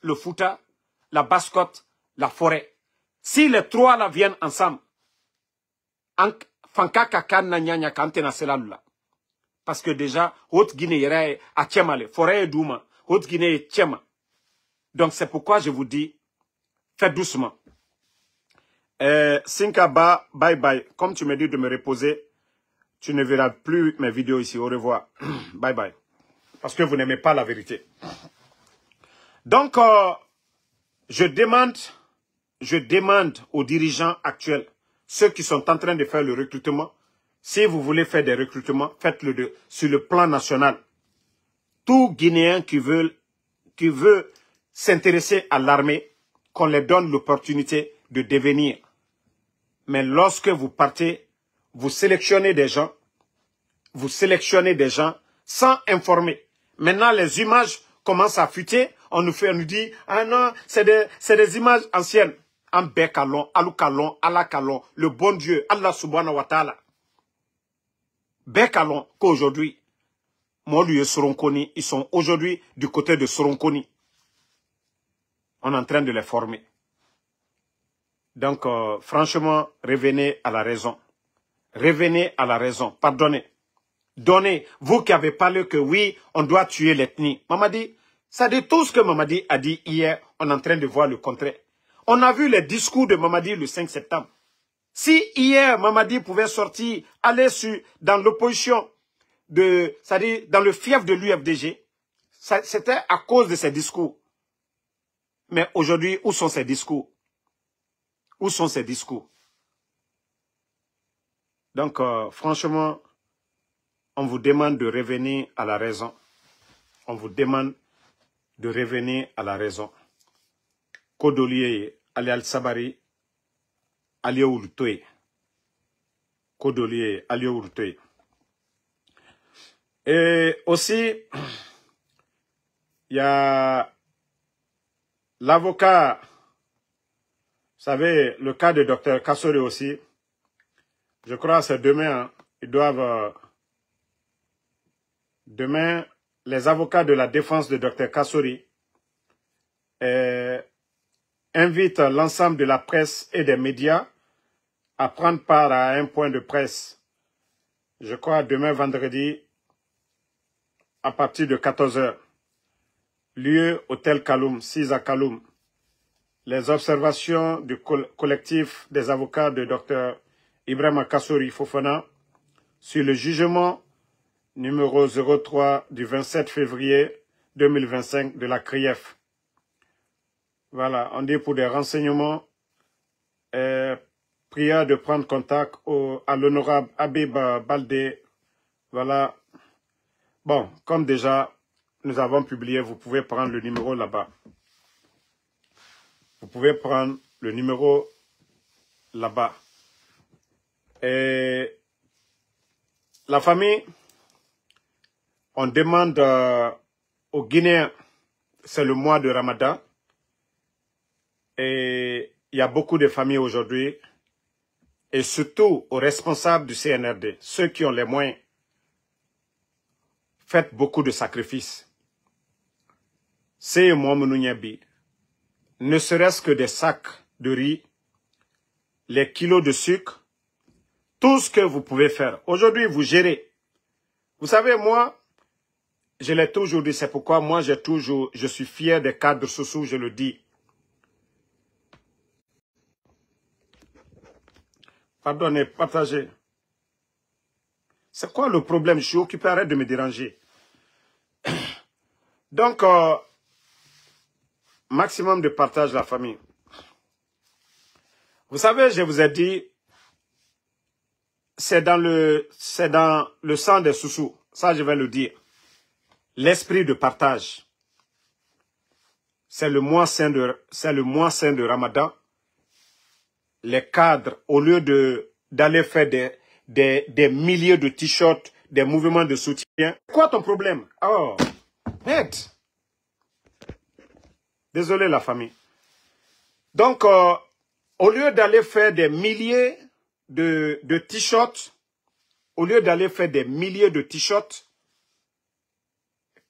Le Fouta, la Basse-Côte, la forêt. Si les 3 là viennent ensemble, parce que déjà, Haute-Guinée est à Tchemale, forêt et Douma, Haute-Guinée est Tchema. Donc c'est pourquoi je vous dis, faites doucement. Sinkaba, bye bye. Comme tu me dis de me reposer, tu ne verras plus mes vidéos ici. Au revoir. Bye bye. Parce que vous n'aimez pas la vérité. Donc, je demande aux dirigeants actuels, ceux qui sont en train de faire le recrutement, si vous voulez faire des recrutements, faites-le sur le plan national. Tout Guinéen qui veut s'intéresser à l'armée, qu'on leur donne l'opportunité de devenir. Mais lorsque vous partez, vous sélectionnez des gens sans informer. Maintenant, les images commencent à fuiter. On nous dit, ah non, c'est des images anciennes. En Bekalon, Alukalon, Alakalon, le bon Dieu, Allah subhanahu wa ta'ala. Bekalon, qu'aujourd'hui, Molu et Soronkoni, ils sont aujourd'hui du côté de Soronkoni. On est en train de les former. Donc, franchement, revenez à la raison. Revenez à la raison. Pardonnez. Donnez. Vous qui avez parlé que oui, on doit tuer l'ethnie. Mamadi, ça dit tout ce que Mamadi a dit hier, on est en train de voir le contraire. On a vu les discours de Mamadi le 5 septembre. Si hier, Mamadi pouvait sortir, aller dans l'opposition, c'est-à-dire dans le fief de l'UFDG, c'était à cause de ses discours. Mais aujourd'hui, où sont ces discours? Où sont ces discours? Donc, franchement, on vous demande de revenir à la raison. On vous demande de revenir à la raison. Kodoliye, Ali Al-Sabari, Ali Ourtoye. Kodoliye, Ali Ourtoye. Et aussi, il y a l'avocat, vous savez, le cas de Dr Kassori aussi. Je crois que c'est demain, hein, ils doivent... demain, les avocats de la défense de Dr Kassori invitent l'ensemble de la presse et des médias à prendre part à un point de presse. Je crois demain vendredi, à partir de 14 h. Lieu Hôtel Kaloum, 6 à Kaloum. Les observations du collectif des avocats de Dr Ibrahima Kassori Fofana sur le jugement numéro 03 du 27 février 2025 de la CRIEF. Voilà, on dit pour des renseignements, prière de prendre contact à l'honorable Habib Baldé. Voilà. Bon, comme déjà nous avons publié, vous pouvez prendre le numéro là-bas. Vous pouvez prendre le numéro là-bas. Et la famille, on demande aux Guinéens, c'est le mois de Ramadan, et il y a beaucoup de familles aujourd'hui, et surtout aux responsables du CNRD, ceux qui ont les moyens, faites beaucoup de sacrifices. C'est moi, Mounouniabi, ne serait-ce que des sacs de riz, les kilos de sucre, tout ce que vous pouvez faire. Aujourd'hui, vous gérez. Vous savez, moi, je l'ai toujours dit, c'est pourquoi moi, je suis fier des cadres sociaux, je le dis. Pardonnez, partagez. C'est quoi le problème? Je suis occupé, arrête de me déranger. Donc, maximum de partage, la famille. Vous savez, je vous ai dit, c'est dans le sang des Soussous. Ça, je vais le dire. L'esprit de partage. C'est le mois saint de Ramadan. Les cadres, au lieu d'aller faire des milliers de t-shirts, des mouvements de soutien. C'est quoi ton problème? Oh, aide. Désolé la famille. Donc, au lieu d'aller faire des milliers de t-shirts, au lieu d'aller faire des milliers de t-shirts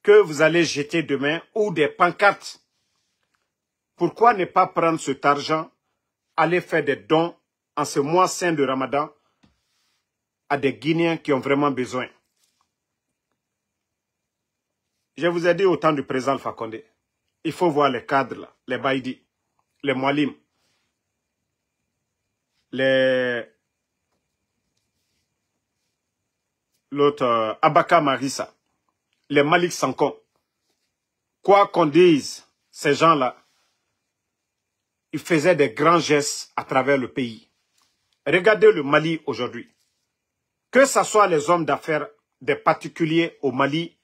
que vous allez jeter demain ou des pancartes, pourquoi ne pas prendre cet argent, aller faire des dons en ce mois saint de Ramadan à des Guinéens qui ont vraiment besoin? Je vous ai dit au temps du président Alpha Condé, il faut voir les cadres, là, les Baïdi, les Moualim, l'autre Abaka Marissa, les Malik Sankon. Quoi qu'on dise, ces gens-là, ils faisaient des grands gestes à travers le pays. Regardez le Mali aujourd'hui. Que ce soit les hommes d'affaires des particuliers au Mali,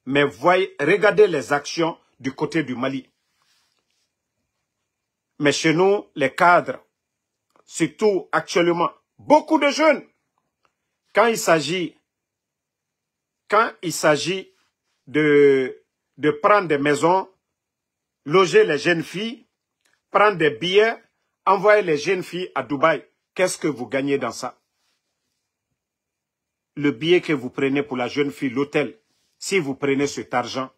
mais voyez, regardez les actions du côté du Mali. Mais chez nous, les cadres, surtout actuellement, beaucoup de jeunes, quand il s'agit de prendre des maisons, loger les jeunes filles, prendre des billets, envoyer les jeunes filles à Dubaï, qu'est-ce que vous gagnez dans ça? Le billet que vous prenez pour la jeune fille, l'hôtel, si vous prenez cet argent,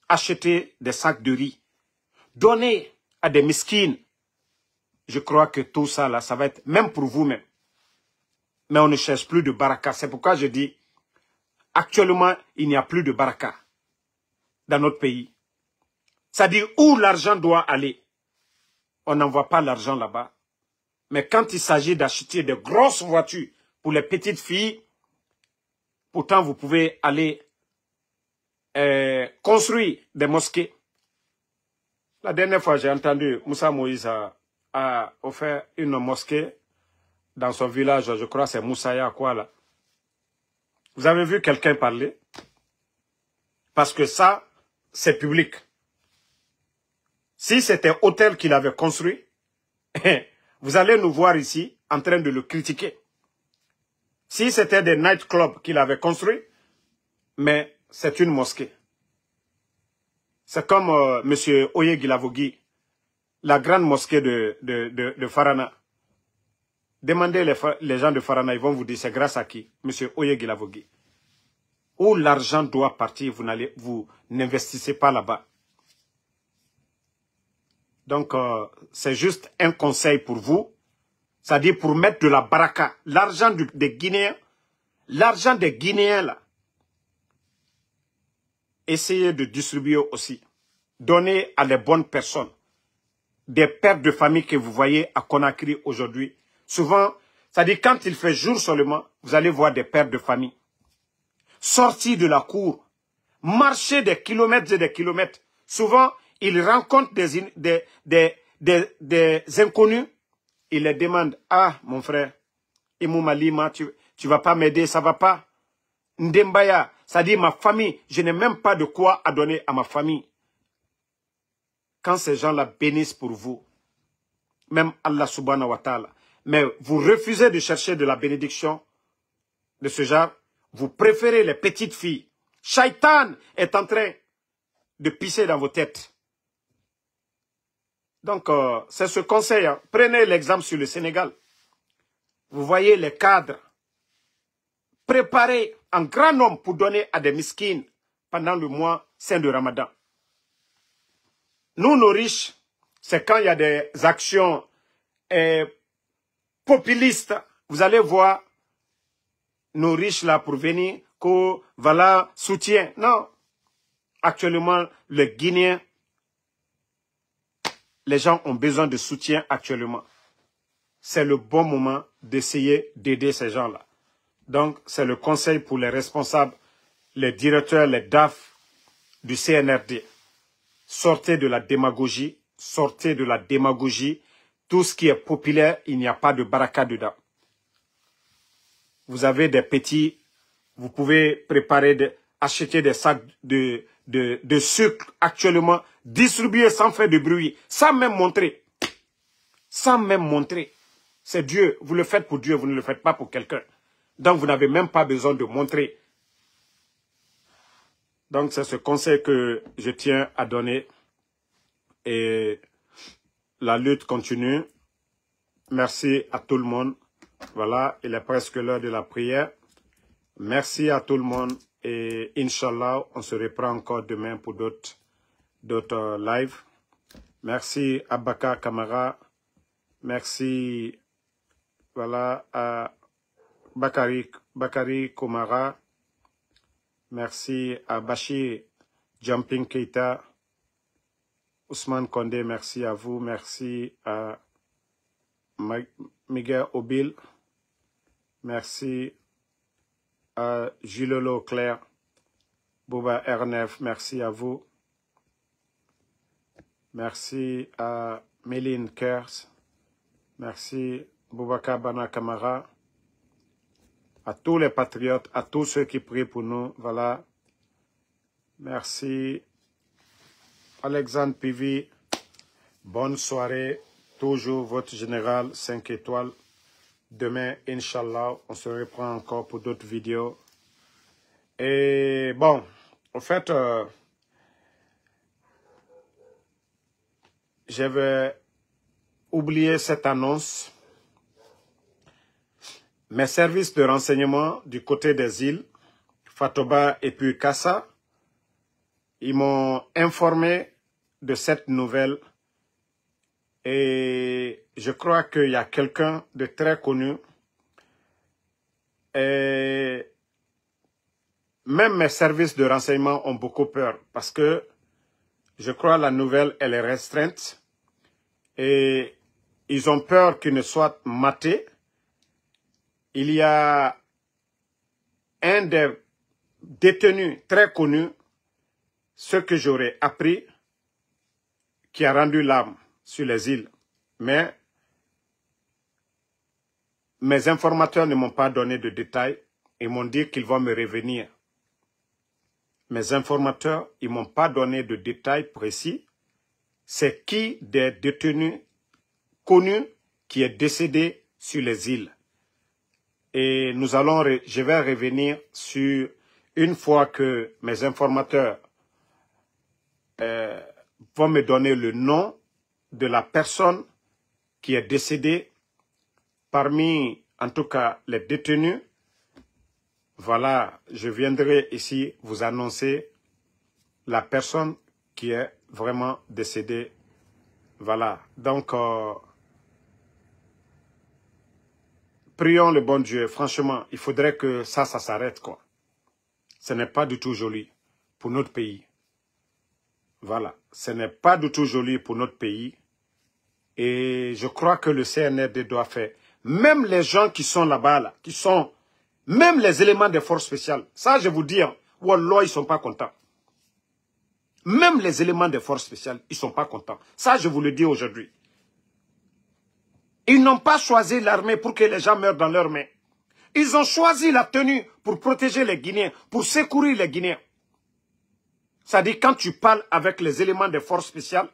achetez des sacs de riz, donnez à des miskines. Je crois que tout ça, là, ça va être même pour vous-même. Mais on ne cherche plus de baraka. C'est pourquoi je dis, actuellement, il n'y a plus de baraka dans notre pays. C'est-à-dire où l'argent doit aller. On n'envoie pas l'argent là-bas. Mais quand il s'agit d'acheter de grosses voitures pour les petites filles, pourtant vous pouvez aller construire des mosquées. La dernière fois, j'ai entendu Moussa Moïse a offert une mosquée dans son village, je crois c'est Moussaya, quoi là. Vous avez vu quelqu'un parler? Parce que ça, c'est public. Si c'était un hôtel qu'il avait construit, vous allez nous voir ici en train de le critiquer. Si c'était des nightclubs qu'il avait construits, mais c'est une mosquée. C'est comme M. Oye Gilavogui, la grande mosquée de Farana. Demandez les gens de Farana, ils vont vous dire c'est grâce à qui? M. Oye Gilavogui. Où l'argent doit partir, vous n'investissez pas là-bas. Donc, c'est juste un conseil pour vous. C'est-à-dire pour mettre de la baraka. L'argent des Guinéens, là, essayez de distribuer aussi. Donnez à les bonnes personnes. Des pères de famille que vous voyez à Conakry aujourd'hui. Souvent, c'est-à-dire quand il fait jour seulement, vous allez voir des pères de famille. Sortir de la cour, marcher des kilomètres et des kilomètres. Souvent, ils rencontrent des inconnus. Ils les demandent, ah, mon frère, Imou Malima, tu vas pas m'aider, ça va pas. Ndembaya, c'est-à-dire ma famille, je n'ai même pas de quoi à donner à ma famille. Quand ces gens-là bénissent pour vous, même Allah subhanahu wa ta'ala, mais vous refusez de chercher de la bénédiction de ce genre, vous préférez les petites filles. Shaitan est en train de pisser dans vos têtes. Donc, c'est ce conseil. Hein. Prenez l'exemple sur le Sénégal. Vous voyez les cadres préparés en grand nombre pour donner à des miskines pendant le mois saint de Ramadan. Nous, nos riches, c'est quand il y a des actions populistes. Vous allez voir nos riches là pour venir, que voilà, soutien. Non. Actuellement, les Guinéens, les gens ont besoin de soutien actuellement. C'est le bon moment d'essayer d'aider ces gens-là. Donc, c'est le conseil pour les responsables, les directeurs, les DAF du CNRD. Sortez de la démagogie, sortez de la démagogie. Tout ce qui est populaire, il n'y a pas de baraka dedans. Vous avez des petits, vous pouvez préparer, acheter des sacs de sucre actuellement, distribuer sans faire de bruit, sans même montrer. Sans même montrer. C'est Dieu, vous le faites pour Dieu, vous ne le faites pas pour quelqu'un. Donc vous n'avez même pas besoin de montrer. Donc c'est ce conseil que je tiens à donner. Et la lutte continue. Merci à tout le monde. Voilà, il est presque l'heure de la prière. Merci à tout le monde. Et Inch'Allah, on se reprend encore demain pour d'autres lives. Merci à Baka Kamara. Merci voilà, à Bakari Komara. Merci à Bachir Jumping Keita. Ousmane Kondé, merci à vous. Merci à Miguel Obil. Merci à Gilolo Claire. Bouba R9, merci à vous. Merci à Méline Kers. Merci Boubacar Bana Kamara. À tous les patriotes, à tous ceux qui prient pour nous. Voilà. Merci Alexandre Pivi. Bonne soirée. Toujours votre général 5 étoiles. Demain, Inch'Allah, on se reprend encore pour d'autres vidéos. Et bon, en fait, j'avais oublié cette annonce. Mes services de renseignement du côté des îles, Fatoba et puis Kassa, ils m'ont informé de cette nouvelle. Et je crois qu'il y a quelqu'un de très connu. Et même mes services de renseignement ont beaucoup peur parce que je crois que la nouvelle, elle est restreinte. Et ils ont peur qu'il ne soit maté. Il y a un des détenus très connus, ce que j'aurais appris, qui a rendu l'âme sur les îles. Mais mes informateurs ne m'ont pas donné de détails. Ils m'ont dit qu'ils vont me revenir. Mes informateurs, ils ne m'ont pas donné de détails précis. C'est qui des détenus connus qui est décédé sur les îles. Et je vais revenir sur, une fois que mes informateurs vont me donner le nom de la personne qui est décédée parmi, en tout cas, les détenus. Voilà, je viendrai ici vous annoncer la personne qui est vraiment décédée. Voilà, donc, prions le bon Dieu. Franchement, il faudrait que ça s'arrête, quoi. Ce n'est pas du tout joli pour notre pays. Voilà, ce n'est pas du tout joli pour notre pays. Et je crois que le CNRD doit faire. Même les gens qui sont là-bas, là, qui sont, même les éléments des forces spéciales, ça je vous dis, wallah, ils ne sont pas contents. Même les éléments des forces spéciales, ils ne sont pas contents. Ça je vous le dis aujourd'hui. Ils n'ont pas choisi l'armée pour que les gens meurent dans leurs mains. Ils ont choisi la tenue pour protéger les Guinéens, pour secourir les Guinéens. C'est-à-dire quand tu parles avec les éléments des forces spéciales,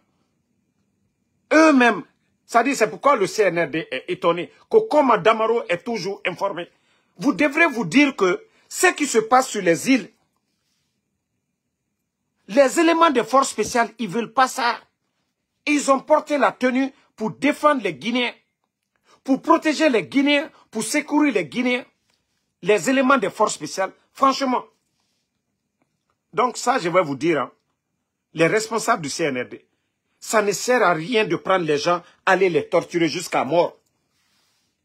eux-mêmes, c'est pourquoi le CNRD est étonné que comme Damaro est toujours informé. Vous devrez vous dire que ce qui se passe sur les îles, les éléments des forces spéciales, ils ne veulent pas ça. Ils ont porté la tenue pour défendre les Guinéens, pour protéger les Guinéens, pour secourir les Guinéens. Les éléments des forces spéciales, franchement. Donc ça, je vais vous dire, hein, les responsables du CNRD, ça ne sert à rien de prendre les gens, aller les torturer jusqu'à mort.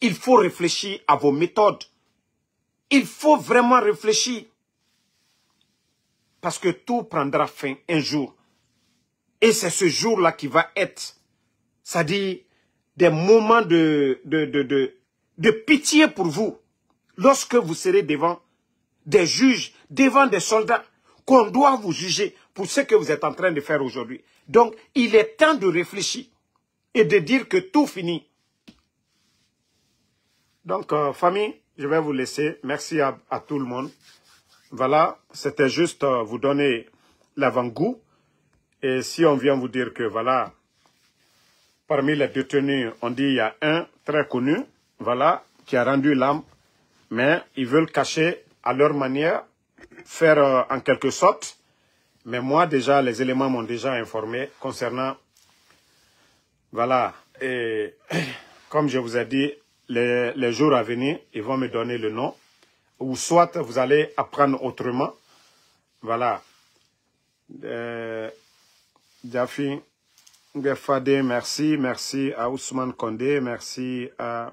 Il faut réfléchir à vos méthodes. Il faut vraiment réfléchir. Parce que tout prendra fin un jour. Et c'est ce jour-là qui va être, c'est-à-dire des moments de pitié pour vous. Lorsque vous serez devant des juges, devant des soldats, qu'on doit vous juger pour ce que vous êtes en train de faire aujourd'hui. Donc, il est temps de réfléchir et de dire que tout finit. Donc, famille, je vais vous laisser. Merci à tout le monde. Voilà, c'était juste vous donner l'avant-goût. Et si on vient vous dire que, voilà, parmi les détenus, on dit il y a un très connu, voilà, qui a rendu l'âme, mais ils veulent cacher à leur manière, faire en quelque sorte. Mais moi, déjà, les éléments m'ont déjà informé concernant Voilà. Et comme je vous ai dit, les jours à venir, ils vont me donner le nom. Ou soit vous allez apprendre autrement. Voilà. Jafi Ngefade, merci. Merci à Ousmane Kondé. Merci à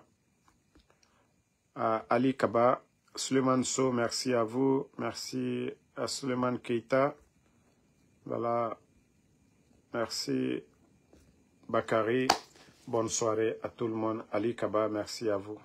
Ali Kaba. Suleiman So, merci à vous. Merci à Suleiman Keita. Voilà. Merci Bakari. Bonne soirée à tout le monde. Ali Kaba, merci à vous.